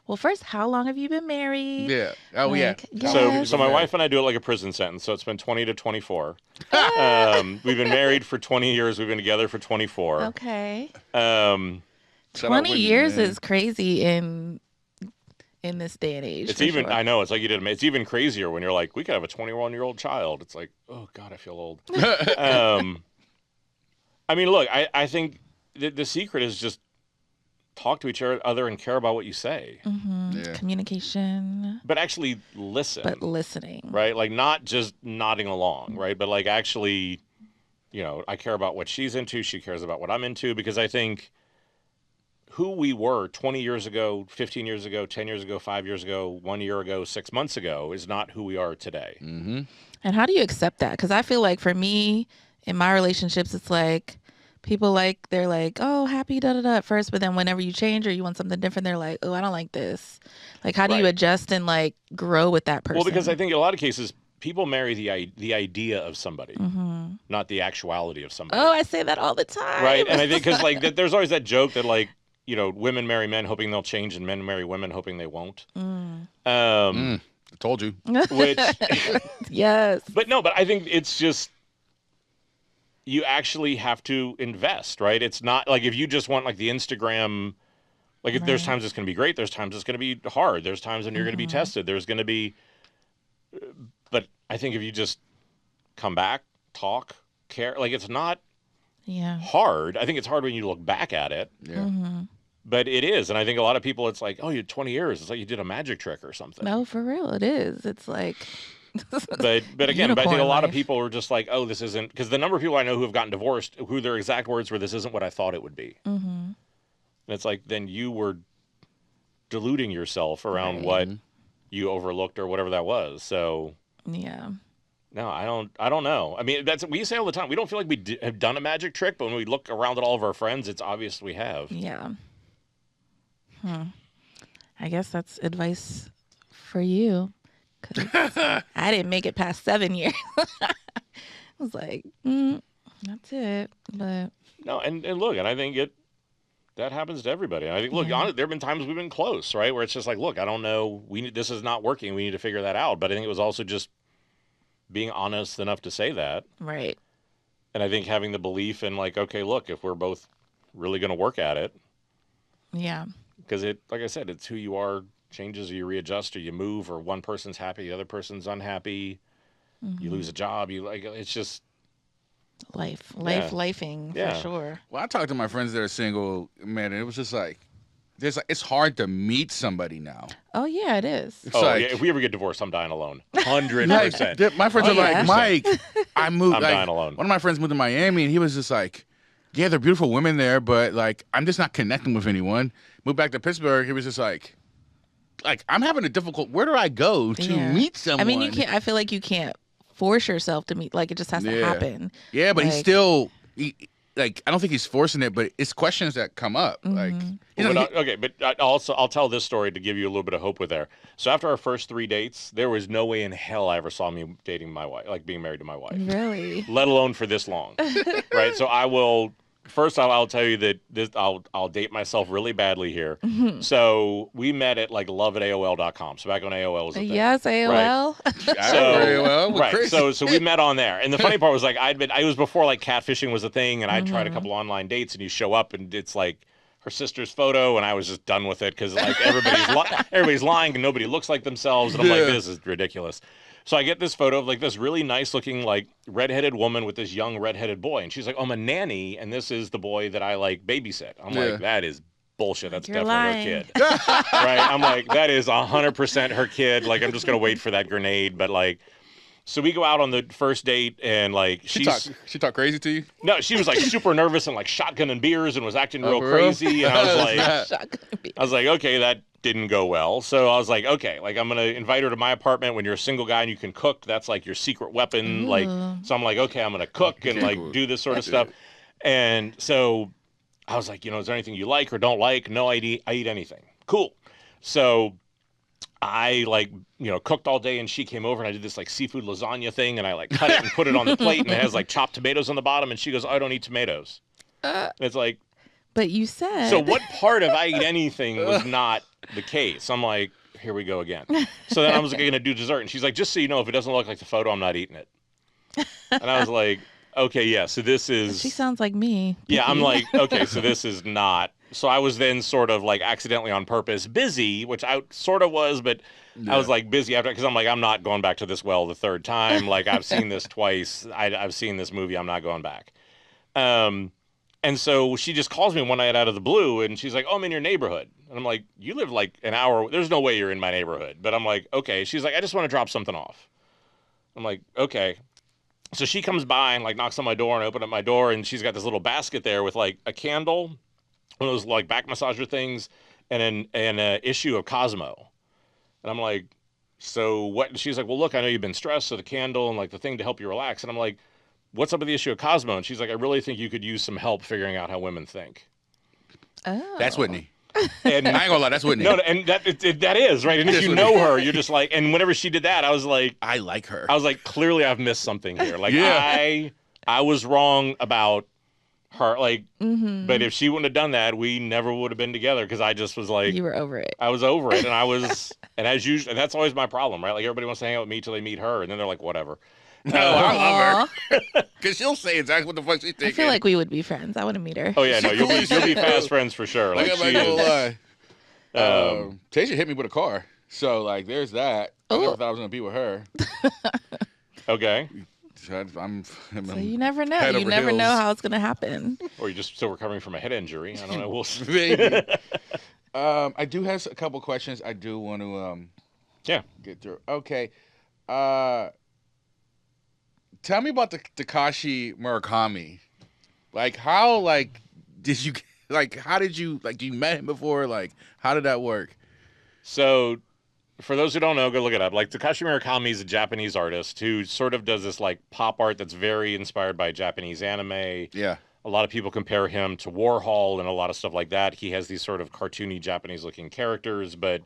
Well, first, how long have you been married? Yeah. Oh, like, yeah. So my wife and I do it like a prison sentence. So it's been 20 to 24. We've been married for 20 years. We've been together for 24. Okay. 20 years is crazy in this day and age. It's even, sure. I know, it's like you did. It's even crazier when you're like, we could have a 21-year-old child. It's like, oh God, I feel old. I mean, look, I think the secret is just talk to each other and care about what you say. Yeah. Communication. But actually listen. But listening. Right? Like not just nodding along, right? But like actually, I care about what she's into. She cares about what I'm into. Because I think who we were 20 years ago, 15 years ago, 10 years ago, 5 years ago, 1 year ago, 6 months ago is not who we are today. Mm-hmm. And how do you accept that? Because I feel like for me, in my relationships, it's like, people they're like, oh, happy, da-da-da at first, but then whenever you change or you want something different, they're like, oh, I don't like this. Like, how do you adjust and, like, grow with that person? Well, because I think in a lot of cases, people marry the idea of somebody, not the actuality of somebody. Oh, I say that all the time. Right, and I think because, like, there's always that joke that, like, women marry men hoping they'll change and men marry women hoping they won't. I told you. Which, yes. But I think it's just, you actually have to invest, right? It's not like if you just want like the Instagram, like if there's times it's going to be great, there's times it's going to be hard, there's times when you're going to be tested, there's going to be, but I think if you just come back, talk, care, like it's not hard. I think it's hard when you look back at it. Yeah. But it is, and I think a lot of people, it's like, oh, you had 20 years. It's like you did a magic trick or something. No, for real, it is. It's like... but again, I think a lot of people are just like, oh, this isn't, because the number of people I know who have gotten divorced, who their exact words were, this isn't what I thought it would be. And it's like, then you were deluding yourself around what you overlooked or whatever that was. So yeah. No, I don't know. I mean, we say all the time, we don't feel like we have done a magic trick, but when we look around at all of our friends, it's obvious we have. Yeah. I guess that's advice for you. Cause I didn't make it past 7 years. I was like, that's it. But no, and look, and I think that happens to everybody. And I think, look, honestly, there have been times we've been close, right? Where it's just like, look, I don't know, this is not working. We need to figure that out. But I think it was also just being honest enough to say that. Right. And I think having the belief in like, okay, look, if we're both really going to work at it. Yeah. Because like I said, it's who you are. Changes, or you readjust, or you move, or one person's happy, the other person's unhappy. You lose a job. It's just lifing for sure. Well, I talked to my friends that are single, man, and it was just like, it's hard to meet somebody now. Oh yeah, it is. If we ever get divorced, I'm dying alone. 100%. My friends are like, Mike, I'm dying alone. One of my friends moved to Miami, and he was just like, yeah, there are beautiful women there, but like, I'm just not connecting with anyone. Moved back to Pittsburgh, he was just like, I'm having a difficult, where do I go to meet someone? I mean, I feel like you can't force yourself to meet, like it just has to happen. Yeah, but he's still, I don't think he's forcing it, but it's questions that come up. I'll tell this story to give you a little bit of hope with there. So after our first 3 dates, there was no way in hell I ever saw me dating my wife, like being married to my wife. Really? Let alone for this long. Right? So I'll tell you that I'll date myself really badly here. So we met at like love@AOL.com. So back when AOL was a thing. Yes, AOL. Right. So we met on there. And the funny part was like it was before like catfishing was a thing, and I tried a couple online dates, and you show up and it's like her sister's photo, and I was just done with it because like everybody's lying and nobody looks like themselves, and I'm like, this is ridiculous. So I get this photo of like this really nice looking like redheaded woman with this young redheaded boy. And she's like, I'm a nanny. And this is the boy that I like babysit. I'm like, that is bullshit. That's definitely her kid. Right. I'm like, that is 100% her kid. Like, I'm just going to wait for that grenade. But like, So we go out on the first date, and like she talked crazy to you? No, she was like super nervous and like shotgunning beers and was acting real for crazy. real? And I was like, okay, that didn't go well. So I was like, okay, like I'm gonna invite her to my apartment. When you're a single guy and you can cook, that's like your secret weapon. Ooh. Like, so I'm like, okay, I'm gonna cook and like do this sort of stuff. And so I was like, is there anything you like or don't like? No, I eat anything. Cool. So I cooked all day, and she came over and I did this like seafood lasagna thing, and I like cut it and put it on the plate, and it has like chopped tomatoes on the bottom, and she goes, I don't eat tomatoes. And it's like, but you said. So what part of I eat anything was not the case? I'm like, here we go again. So then I was going to do dessert, and she's like, just so you know, if it doesn't look like the photo, I'm not eating it. And I was like, okay, yeah, so this is. She sounds like me. Yeah, I'm like, okay, so this is not. So I was then sort of like accidentally on purpose busy, which I sort of was, but I was like busy after, because I'm like, I'm not going back to this well the third time. Like, I've seen this twice. I've seen this movie. I'm not going back. And so she just calls me one night out of the blue, and she's like, oh, I'm in your neighborhood. And I'm like, you live like an hour. There's no way you're in my neighborhood. But I'm like, okay. She's like, I just want to drop something off. I'm like, okay. So she comes by and like knocks on my door and open up my door, and she's got this little basket there with like a candle, one of those like back massager things, and an issue of Cosmo. And I'm like, so what? And she's like, well, look, I know you've been stressed, so the candle and like the thing to help you relax. And I'm like, what's up with the issue of Cosmo? And she's like, I really think you could use some help figuring out how women think. Oh. That's Whitney. And I ain't gonna lie, that's Whitney. No, and that is, right? And if you know her, you're just like, and whenever she did that, I was like, I like her. I was like, clearly I've missed something here. Like, yeah. I was wrong about her. Like, but if she wouldn't have done that, we never would have been together, because I just was like, you were over it. I was over it, and I was, and as usual, and that's always my problem, right? Like, everybody wants to hang out with me till they meet her, and then they're like, whatever. No, I love her. Because she'll say exactly what the fuck she's thinking. I feel like we would be friends. I want to meet her. Oh, yeah, no, you'll be fast friends for sure. Like, I'm not gonna lie. Tasha hit me with a car. So, like, there's that. I never thought I was going to be with her. Okay. So you never know. You never know how it's going to happen. Or you're just still recovering from a head injury. I don't know. We'll see. Maybe. I do have a couple questions I do want to get through. Okay. Tell me about the Takashi Murakami. Like, how, like, did you, like, how did you, like, you met him before? Like, how did that work? So, for those who don't know, go look it up. Like, Takashi Murakami is a Japanese artist who sort of does this, like, pop art that's very inspired by Japanese anime. Yeah. A lot of people compare him to Warhol and a lot of stuff like that. He has these sort of cartoony Japanese-looking characters, but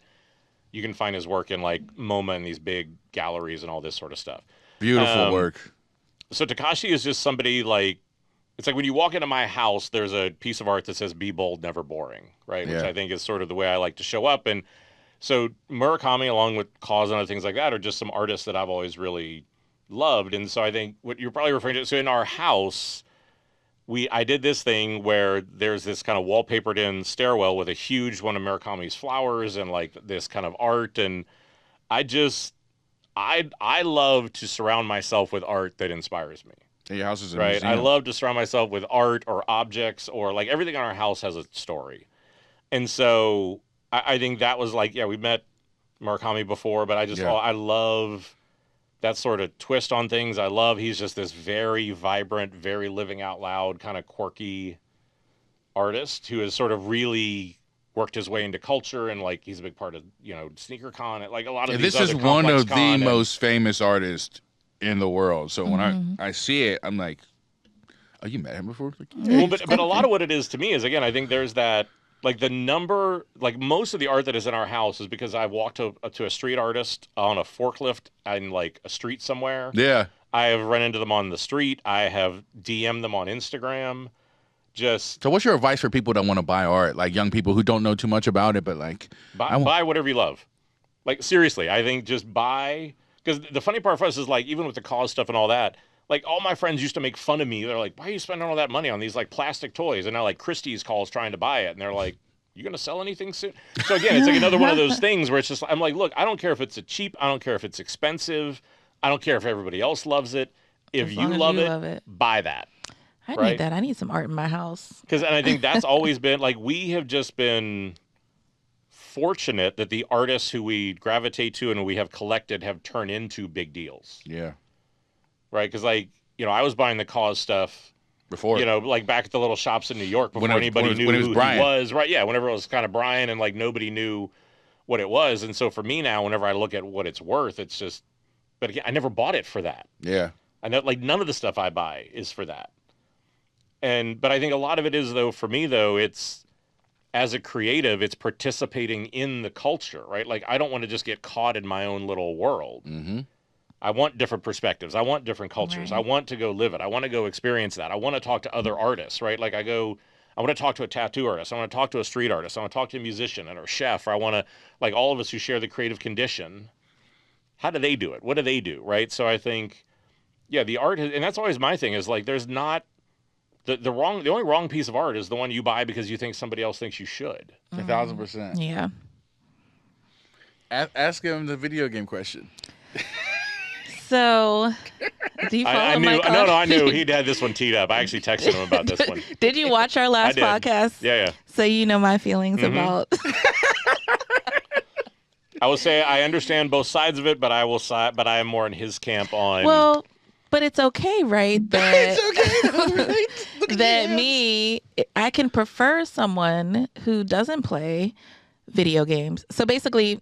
you can find his work in, like, MoMA and these big galleries and all this sort of stuff. Beautiful work. So Takashi is just somebody, like, it's like when you walk into my house, there's a piece of art that says "Be bold, never boring," right? Which I think is sort of the way I like to show up. And so Murakami, along with Cause and other things like that, are just some artists that I've always really loved. And so I think what you're probably referring to, so in our house, I did this thing where there's this kind of wallpapered in stairwell with a huge one of Murakami's flowers and like this kind of art. And I love to surround myself with art that inspires me. Your house is a right. museum. I love to surround myself with art or objects, or like everything in our house has a story. And so I think that was like, we met Murakami before, but I love that sort of twist on things. He's just this very vibrant, very living out loud, kind of quirky artist who has sort of really worked his way into culture, and like he's a big part of sneaker con, like a lot of these this is one of the most famous artists in the world. So when I see it, I'm like, oh, you met him before? Like, well, but a lot of what it is to me is, again, I think there's that, like the number, like most of the art that is in our house is because I've walked to a street artist on a forklift in like a street somewhere. Yeah. I have run into them on the street. I have DM'd them on Instagram. So what's your advice for people that want to buy art, like young people who don't know too much about it, but like buy whatever you love. Like seriously, I think just buy, because the funny part for us is like, even with the Cause stuff and all that, like all my friends used to make fun of me. They're like, why are you spending all that money on these like plastic toys? And now like Christie's calls trying to buy it, and they're like, you gonna sell anything soon? So again, it's like another one of those things where it's just, I'm like, look, I don't care if it's cheap, I don't care if it's expensive, I don't care if everybody else loves it. If you love it, buy that. I need that. I need some art in my house. And I think that's always been, like, we have just been fortunate that the artists who we gravitate to and we have collected have turned into big deals. Yeah. right? Because like, I was buying the Cause stuff before, like back at the little shops in New York before anybody knew who he was, right? Yeah, whenever it was kind of Brian and like nobody knew what it was. And so for me now, whenever I look at what it's worth, it's just, but again, I never bought it for that. Yeah. I know like none of the stuff I buy is for that. But I think a lot of it is though, for me though, it's as a creative, it's participating in the culture, right? Like I don't want to just get caught in my own little world. Mm-hmm. I want different perspectives. I want different cultures. Right. I want to go live it. I want to go experience that. I want to talk to other artists, right? Like I want to talk to a tattoo artist. I want to talk to a street artist. I want to talk to a musician or a chef. Or I want to, like all of us who share the creative condition, how do they do it? What do they do, right? So I think, yeah, the art, and that's always my thing is like there's not, the only wrong piece of art is the one you buy because you think somebody else thinks you should. 1,000%. Yeah. Ask him the video game question. So, do you follow I knew, Michael? No, I knew he'd had this one teed up. I actually texted him about this one. Did you watch our last podcast? Yeah. So you know my feelings about. I will say I understand both sides of it, but I am more in his camp on. Well, but it's okay, right? That it's okay, right? that I can prefer someone who doesn't play video games. So basically,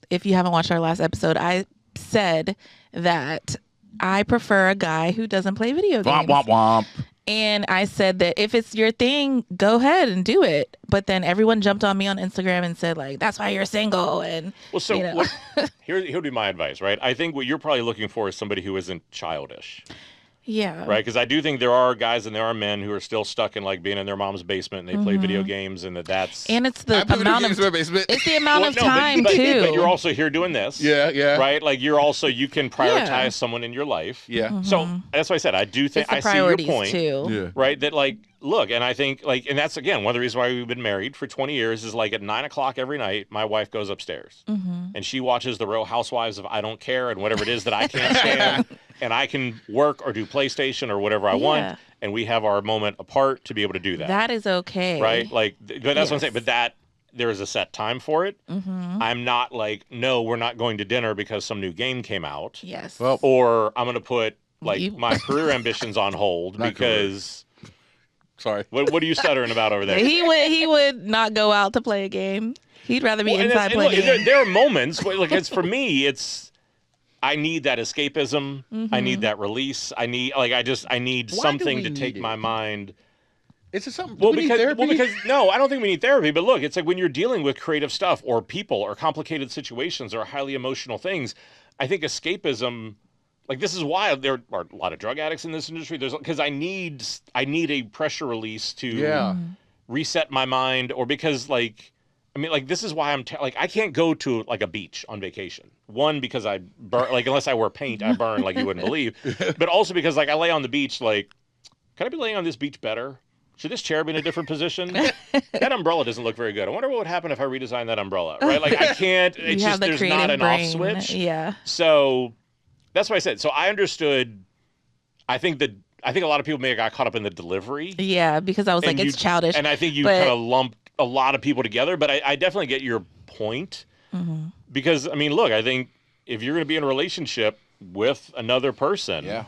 if you haven't watched our last episode, I said that I prefer a guy who doesn't play video games. Womp, womp, womp. And I said that if it's your thing, go ahead and do it. But then everyone jumped on me on Instagram and said, like, that's why you're single. And, well, so here would be my advice, right? I think what you're probably looking for is somebody who isn't childish. Yeah. Right? Because I do think there are guys and there are men who are still stuck in like being in their mom's basement and they play video games and that's... And it's the amount of... It's the amount of time, too. But you're also here doing this. Yeah. Right? Like you can prioritize someone in your life. Yeah. So that's why I said, I do think, I see your point. Too. Yeah. Right? That like, look, and I think like, and that's again, one of the reasons why we've been married for 20 years is like at 9:00 every night, my wife goes upstairs and she watches the Real Housewives of I Don't Care and whatever it is that I can't stand. And I can work or do PlayStation or whatever I want, and we have our moment apart to be able to do that. That is okay. Right? Like, but that's what I'm saying. But there is a set time for it. I'm not like, no, we're not going to dinner because some new game came out. Yes. Well, or I'm going to put like my career ambitions on hold because... Sorry. What are you stuttering about over there? He would not go out to play a game. He'd rather be inside playing. There are moments, like it's for me, I need that escapism. I need that release. I need something to take my mind. Is it something? Because no, I don't think we need therapy. But look, it's like when you're dealing with creative stuff or people or complicated situations or highly emotional things, I think escapism. Like this is why there are a lot of drug addicts in this industry. Because I need a pressure release to reset my mind, or because like. I mean, like, this is why I can't go to, like, a beach on vacation. One, because I burn, like, unless I wear paint, I burn like you wouldn't believe. But also because, like, I lay on the beach, like, can I be laying on this beach better? Should this chair be in a different position? That umbrella doesn't look very good. I wonder what would happen if I redesigned that umbrella, right? Like, I can't, it's just, there's not an off switch. Yeah. So, that's what I said. So, I understood, I think a lot of people may have got caught up in the delivery. Yeah, because I was like, it's childish. And I think you kind of lumped a lot of people together, but I definitely get your point. Because, I mean, look, I think if you're going to be in a relationship with another person,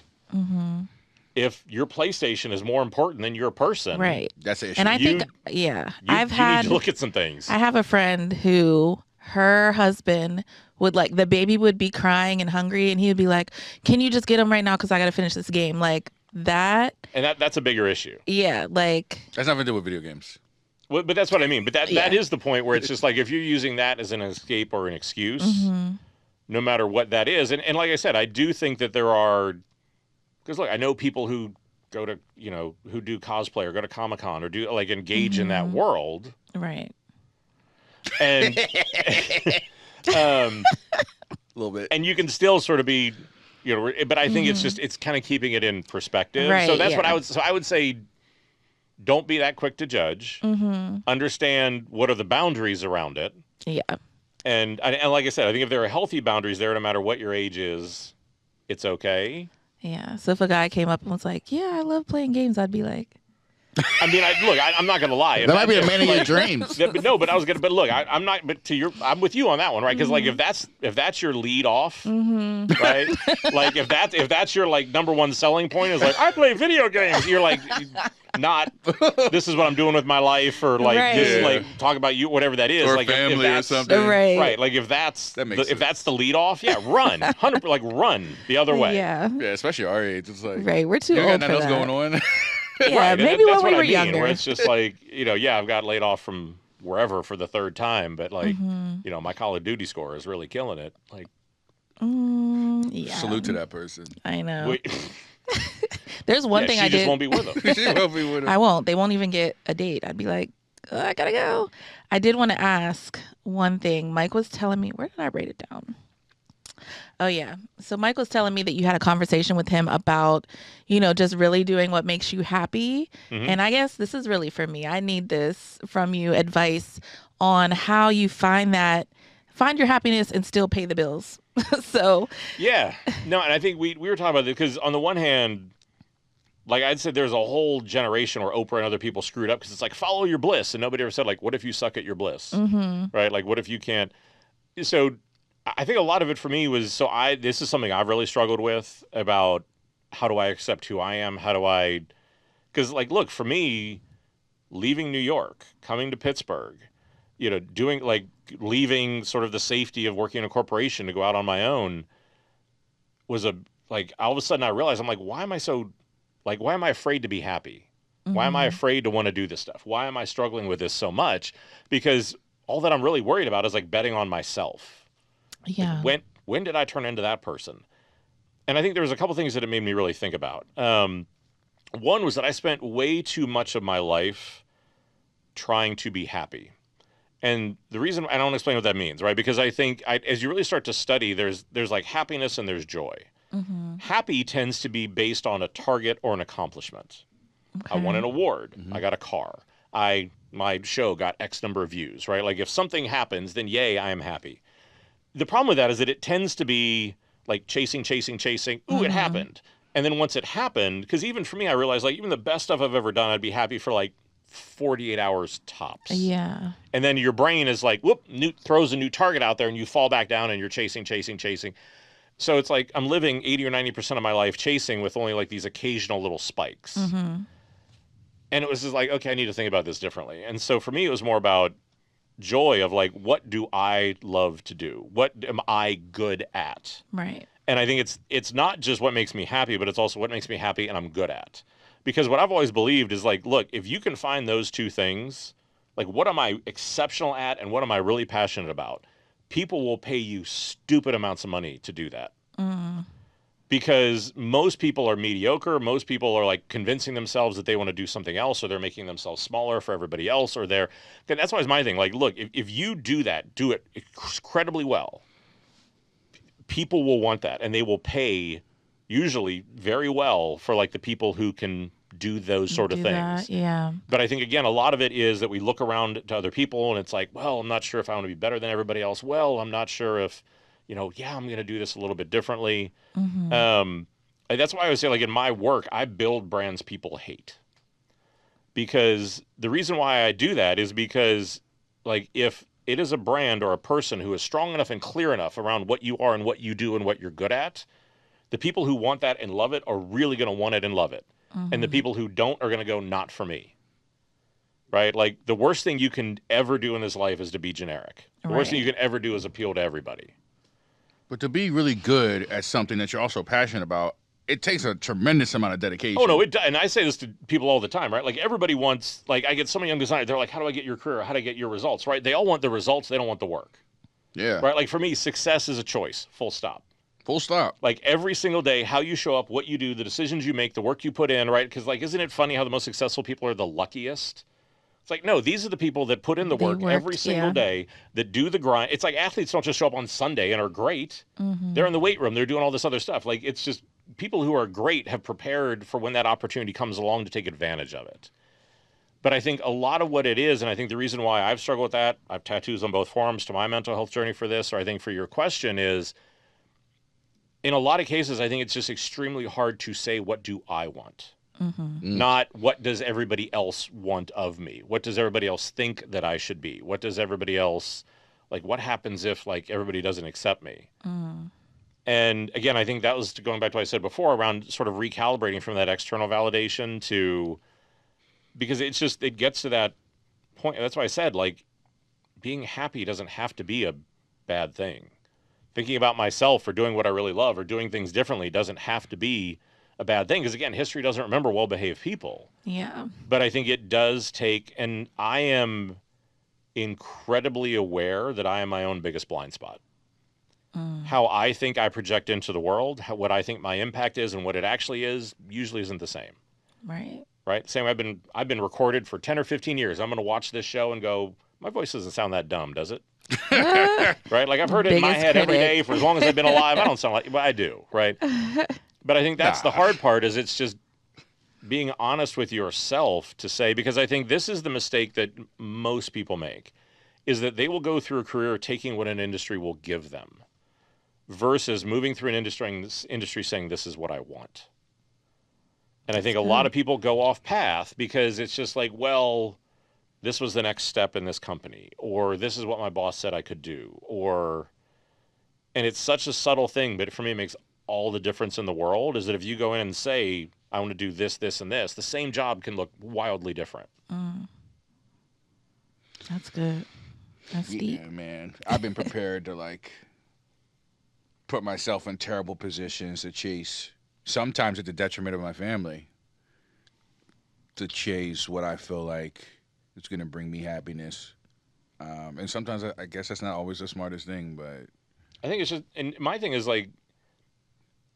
if your PlayStation is more important than your person, right? That's the issue. And I think, you need to look at some things. I have a friend who her husband would like, the baby would be crying and hungry, and he would be like, "Can you just get him right now? Because I got to finish this game." Like that. And that's a bigger issue. Yeah, like that's nothing to do with video games. Well, but that's what I mean. But that is the point where it's just like if you're using that as an escape or an excuse, no matter what that is. And like I said, I do think that there are, because look, I know people who go to, who do cosplay or go to Comic-Con or do like engage in that world. Right. And a little bit. And you can still sort of be, but I think it's kind of keeping it in perspective. Right, so that's what I would say. Don't be that quick to judge. Understand what are the boundaries around it. Yeah. And like I said, I think if there are healthy boundaries there, no matter what your age is, it's okay. Yeah. So if a guy came up and was like, "Yeah, I love playing games," I'd be like, I mean, I'm not gonna lie. That might be a man of your dreams. But I was gonna. But look, I'm not. But I'm with you on that one, right? Because like if that's your lead off, right? Like if that's your like number one selling point is like I play video games. You're like not. This is what I'm doing with my life, or like just like talk about you, whatever that is, or like family if or something, right? Like if that's if that's the lead off, run 100, like run the other way. Yeah, especially our age. It's like we're too old for that. Nothing else going on. Yeah, maybe when we were younger. Where it's just like, I've got laid off from wherever for the third time, but like, my Call of Duty score is really killing it. Like, salute to that person. I know. There's one thing I did. She just won't be with them. She won't be with them. I won't. They won't even get a date. I'd be like, I gotta go. I did want to ask one thing. Mike was telling me, where did I write it down? Oh, yeah. So Mike was telling me that you had a conversation with him about, just really doing what makes you happy. And I guess this is really for me. I need this from you, advice on how you find your happiness and still pay the bills. So. Yeah. No, and I think we were talking about this because on the one hand, like I'd said, there's a whole generation where Oprah and other people screwed up because it's like, follow your bliss. And nobody ever said, like, what if you suck at your bliss? Right? Like, what if you can't? So I think a lot of it for me was, this is something I've really struggled with about how do I accept who I am? Because like, look, for me, leaving New York, coming to Pittsburgh, leaving sort of the safety of working in a corporation to go out on my own was all of a sudden I realized, I'm like, why am I afraid to be happy? Why am I afraid to want to do this stuff? Why am I struggling with this so much? Because all that I'm really worried about is like betting on myself. Yeah. Like when did I turn into that person? And I think there was a couple things that it made me really think about. One was that I spent way too much of my life trying to be happy. And the reason I don't explain what that means, right? Because I think as you really start to study, there's like happiness and there's joy. Happy tends to be based on a target or an accomplishment. Okay. I won an award. I got a car. My show got X number of views, right? Like if something happens, then yay, I am happy. The problem with that is that it tends to be like chasing. Ooh, it happened. And then once it happened, because even for me, I realized like even the best stuff I've ever done, I'd be happy for like 48 hours tops. Yeah. And then your brain is like, whoop, throws a new target out there and you fall back down and you're chasing. So it's like I'm living 80 or 90% of my life chasing with only like these occasional little spikes. And it was just like, okay, I need to think about this differently. And so for me, it was more about joy of like, what do I love to do? What am I good at? Right. And I think it's not just what makes me happy, but it's also what makes me happy and I'm good at. Because what I've always believed is like, look, if you can find those two things, like what am I exceptional at and what am I really passionate about? People will pay you stupid amounts of money to do that. Because most people are mediocre. Most people are like convincing themselves that they want to do something else, or they're making themselves smaller for everybody else, or that's always my thing. Like, look, if you do it incredibly well, people will want that and they will pay usually very well for like the people who can do those sort of things. Yeah. But I think, again, a lot of it is that we look around to other people and it's like, well, I'm not sure if I want to be better than everybody else. Well, I'm not sure if, I'm going to do this a little bit differently. That's why I would say, like, in my work, I build brands people hate. Because the reason why I do that is because, like, if it is a brand or a person who is strong enough and clear enough around what you are and what you do and what you're good at, the people who want that and love it are really going to want it and love it. And the people who don't are going to go, not for me. Right? Like, the worst thing you can ever do in this life is to be generic. The worst thing you can ever do is appeal to everybody. But to be really good at something that you're also passionate about, it takes a tremendous amount of dedication. Oh, no, and I say this to people all the time, right? Like, everybody wants, like, I get so many young designers, they're like, how do I get your career? How do I get your results, right? They all want the results. They don't want the work. Yeah. Right? Like, for me, success is a choice, full stop. Full stop. Like, every single day, how you show up, what you do, the decisions you make, the work you put in, right? Because, like, isn't it funny how the most successful people are the luckiest? It's like, no, these are the people that put in the work every single day, that do the grind. It's like athletes don't just show up on Sunday and are great. They're in the weight room. They're doing all this other stuff. Like, it's just people who are great have prepared for when that opportunity comes along to take advantage of it. But I think a lot of what it is, and I think the reason why I've struggled with that, I have tattoos on both forearms to my mental health journey for this, or I think for your question is, in a lot of cases, I think it's just extremely hard to say, what do I want? Not what does everybody else want of me? What does everybody else think that I should be? What does everybody else, like, what happens if, like, everybody doesn't accept me? And again, I think that was going back to what I said before around sort of recalibrating from that external validation to, because it's just, it gets to that point. That's why I said, like, being happy doesn't have to be a bad thing. Thinking about myself or doing what I really love or doing things differently doesn't have to be a bad thing. Because again, history doesn't remember well-behaved people. Yeah. But I think it does take, and I am incredibly aware that I am my own biggest blind spot. How I think I project into the world, what I think my impact is and what it actually is, usually isn't the same. Right. Right? Same, I've been recorded for 10 or 15 years. I'm going to watch this show and go, my voice doesn't sound that dumb, does it? Right? Like I've heard it in my head every day for as long as I've been alive. I don't sound like, well, I do, right? But I think that's the hard part, is it's just being honest with yourself to say, because I think this is the mistake that most people make, is that they will go through a career taking what an industry will give them versus moving through an industry saying, this is what I want. And I think a lot of people go off path because it's just like, well, this was the next step in this company, or this is what my boss said I could do, and it's such a subtle thing, but for me, it makes all the difference in the world, is that if you go in and say, I want to do this, this, and this, the same job can look wildly different. That's good. That's deep. Yeah, man. I've been prepared to, like, put myself in terrible positions to chase, sometimes at the detriment of my family, to chase what I feel like it's going to bring me happiness. And sometimes I guess that's not always the smartest thing, but I think it's just, and my thing is, like,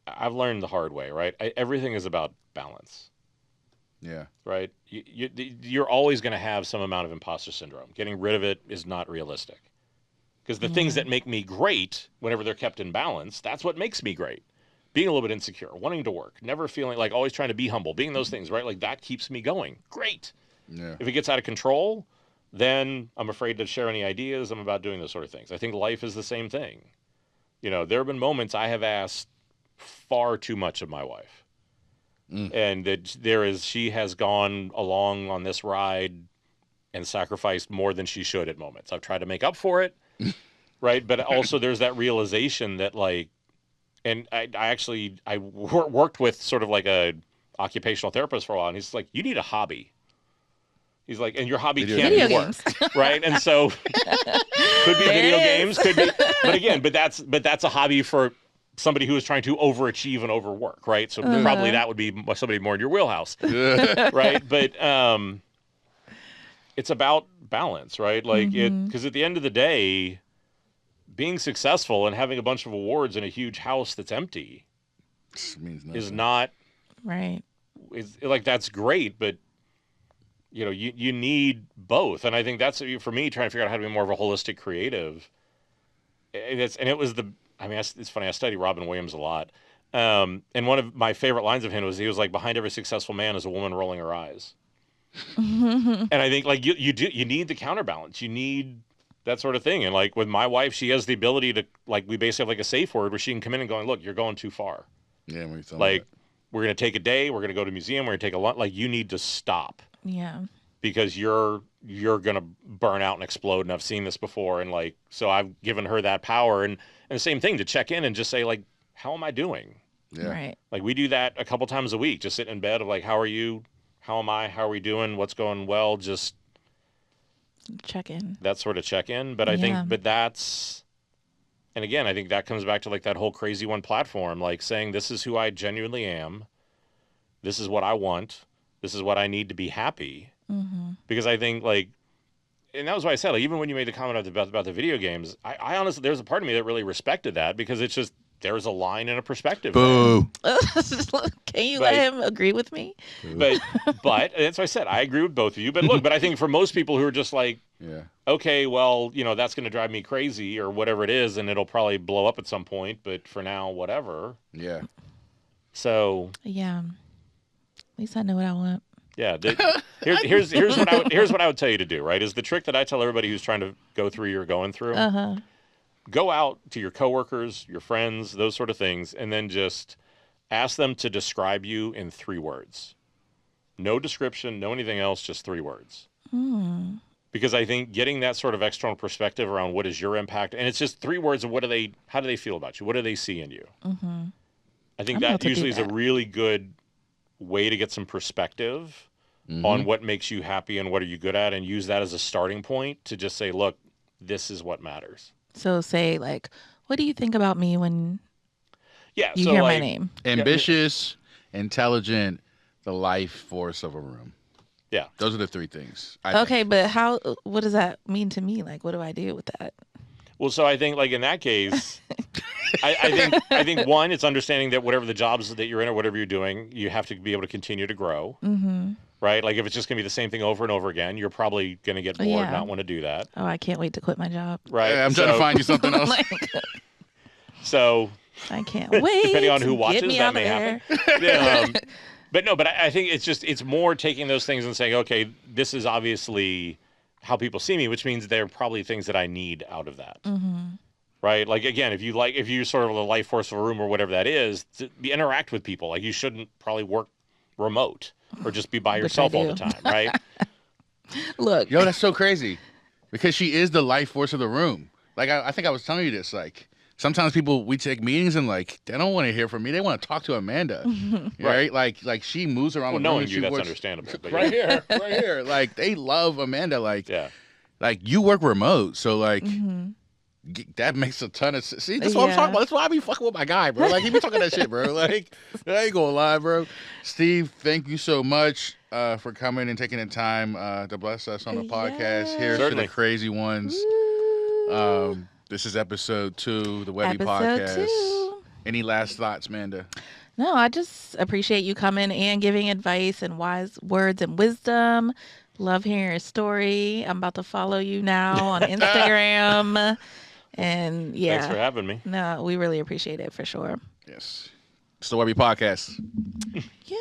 I've learned the hard way, right? Everything is about balance. Yeah. Right? You're always going to have some amount of imposter syndrome. Getting rid of it is not realistic. Because the things that make me great, whenever they're kept in balance, that's what makes me great. Being a little bit insecure, wanting to work, never feeling like, always trying to be humble, being those things, right? Like, that keeps me going. Great. Yeah. If it gets out of control, then I'm afraid to share any ideas. I'm about doing those sort of things. I think life is the same thing. You know, there have been moments I have asked far too much of my wife. And that she has gone along on this ride and sacrificed more than she should at moments. I've tried to make up for it, right? But also there's that realization that, like, and I worked with sort of like a occupational therapist for a while, and he's like, you need a hobby. He's like, and your hobby can't be work, right? And so could be video games, could be, but that's a hobby for somebody who is trying to overachieve and overwork, right? So probably that would be somebody more in your wheelhouse, right? But it's about balance, right? Like because at the end of the day, being successful and having a bunch of awards in a huge house that's empty is not right. Is like, that's great, but you know, you need both, and I think that's, for me, trying to figure out how to be more of a holistic creative. It's funny. I study Robin Williams a lot, and one of my favorite lines of him was, he was like, behind every successful man is a woman rolling her eyes. And I think, like, you need the counterbalance. You need that sort of thing. And like with my wife, she has the ability to, like, we basically have like a safe word where she can come in and go, look, you're going too far. Yeah, like, we're going to take a day. We're going to go to a museum. We're going to take a lunch. Like, you need to stop. Yeah. Because you're going to burn out and explode. And I've seen this before. And like, so I've given her that power. And the same thing, to check in and just say, like, how am I doing? Yeah. Right. Like, we do that a couple times a week. Just sit in bed of like, how are you? How am I? How are we doing? What's going well? Just check in. That sort of check in. But I think, that's, and again, I think that comes back to like that whole Crazy One platform, like saying, this is who I genuinely am. This is what I want. This is what I need to be happy. Because I think, like, and that was why I said, like, even when you made the comment about the video games, I honestly, there's a part of me that really respected that, because it's just, there's a line and a perspective. Boo. Can you let him agree with me? But that's why I said, I agree with both of you. But look, but I think for most people who are just like, okay, well, you know, that's going to drive me crazy or whatever it is, and it'll probably blow up at some point, but for now, whatever. Yeah. So. Yeah. At least I know what I want. Yeah, here's what I would tell you to do, right? Is the trick that I tell everybody who's trying to go through you're going through. Go out to your coworkers, your friends, those sort of things, and then just ask them to describe you in 3 words. No description, no anything else, just 3 words. Because I think getting that sort of external perspective around what is your impact, and it's just 3 words of how do they feel about you? What do they see in you? I think that usually is a really good way to get some perspective on what makes you happy and what are you good at, and use that as a starting point to just say, look, this is what matters. So say, like, what do you think about me when you hear my name? Ambitious, intelligent, the life force of a room. Yeah. Those are the 3 things. Okay, but what does that mean to me? Like, what do I do with that? Well, so I think, like, in that case, I think one, it's understanding that whatever the jobs that you're in or whatever you're doing, you have to be able to continue to grow. Right? Like, if it's just going to be the same thing over and over again, you're probably going to get bored and not want to do that. Oh, I can't wait to quit my job. Right? Yeah, I'm trying to find you something else. So I can't wait. Depending on who watches, that may happen. But I think it's more taking those things and saying, okay, this is obviously how people see me, which means there are probably things that I need out of that. Right? Like, again, if you sort of the life force of a room or whatever that is, interact with people. Like, you shouldn't probably work remote or just be by yourself all the time, right? Look. Yo, that's so crazy. Because she is the life force of the room. Like, I think I was telling you this, like, sometimes we take meetings and, like, they don't want to hear from me. They want to talk to Amanda, right? Like she moves around the room. Knowing you, that's understandable. But right here. Like, they love Amanda. Like, like, you work remote, so, like, that makes a ton of sense. See, that's what I'm talking about. That's why I be fucking with my guy, bro. Like, he be talking that shit, bro. Like, I ain't gonna lie, bro. Steve, thank you so much for coming and taking the time to bless us on the podcast. Here's to the crazy ones. This is episode 2, the Webby Podcast. 2. Any last thoughts, Amanda? No, I just appreciate you coming and giving advice and wise words and wisdom. Love hearing your story. I'm about to follow you now on Instagram. And thanks for having me. No, we really appreciate it for sure. Yes. It's the Webby Podcast. Yeah.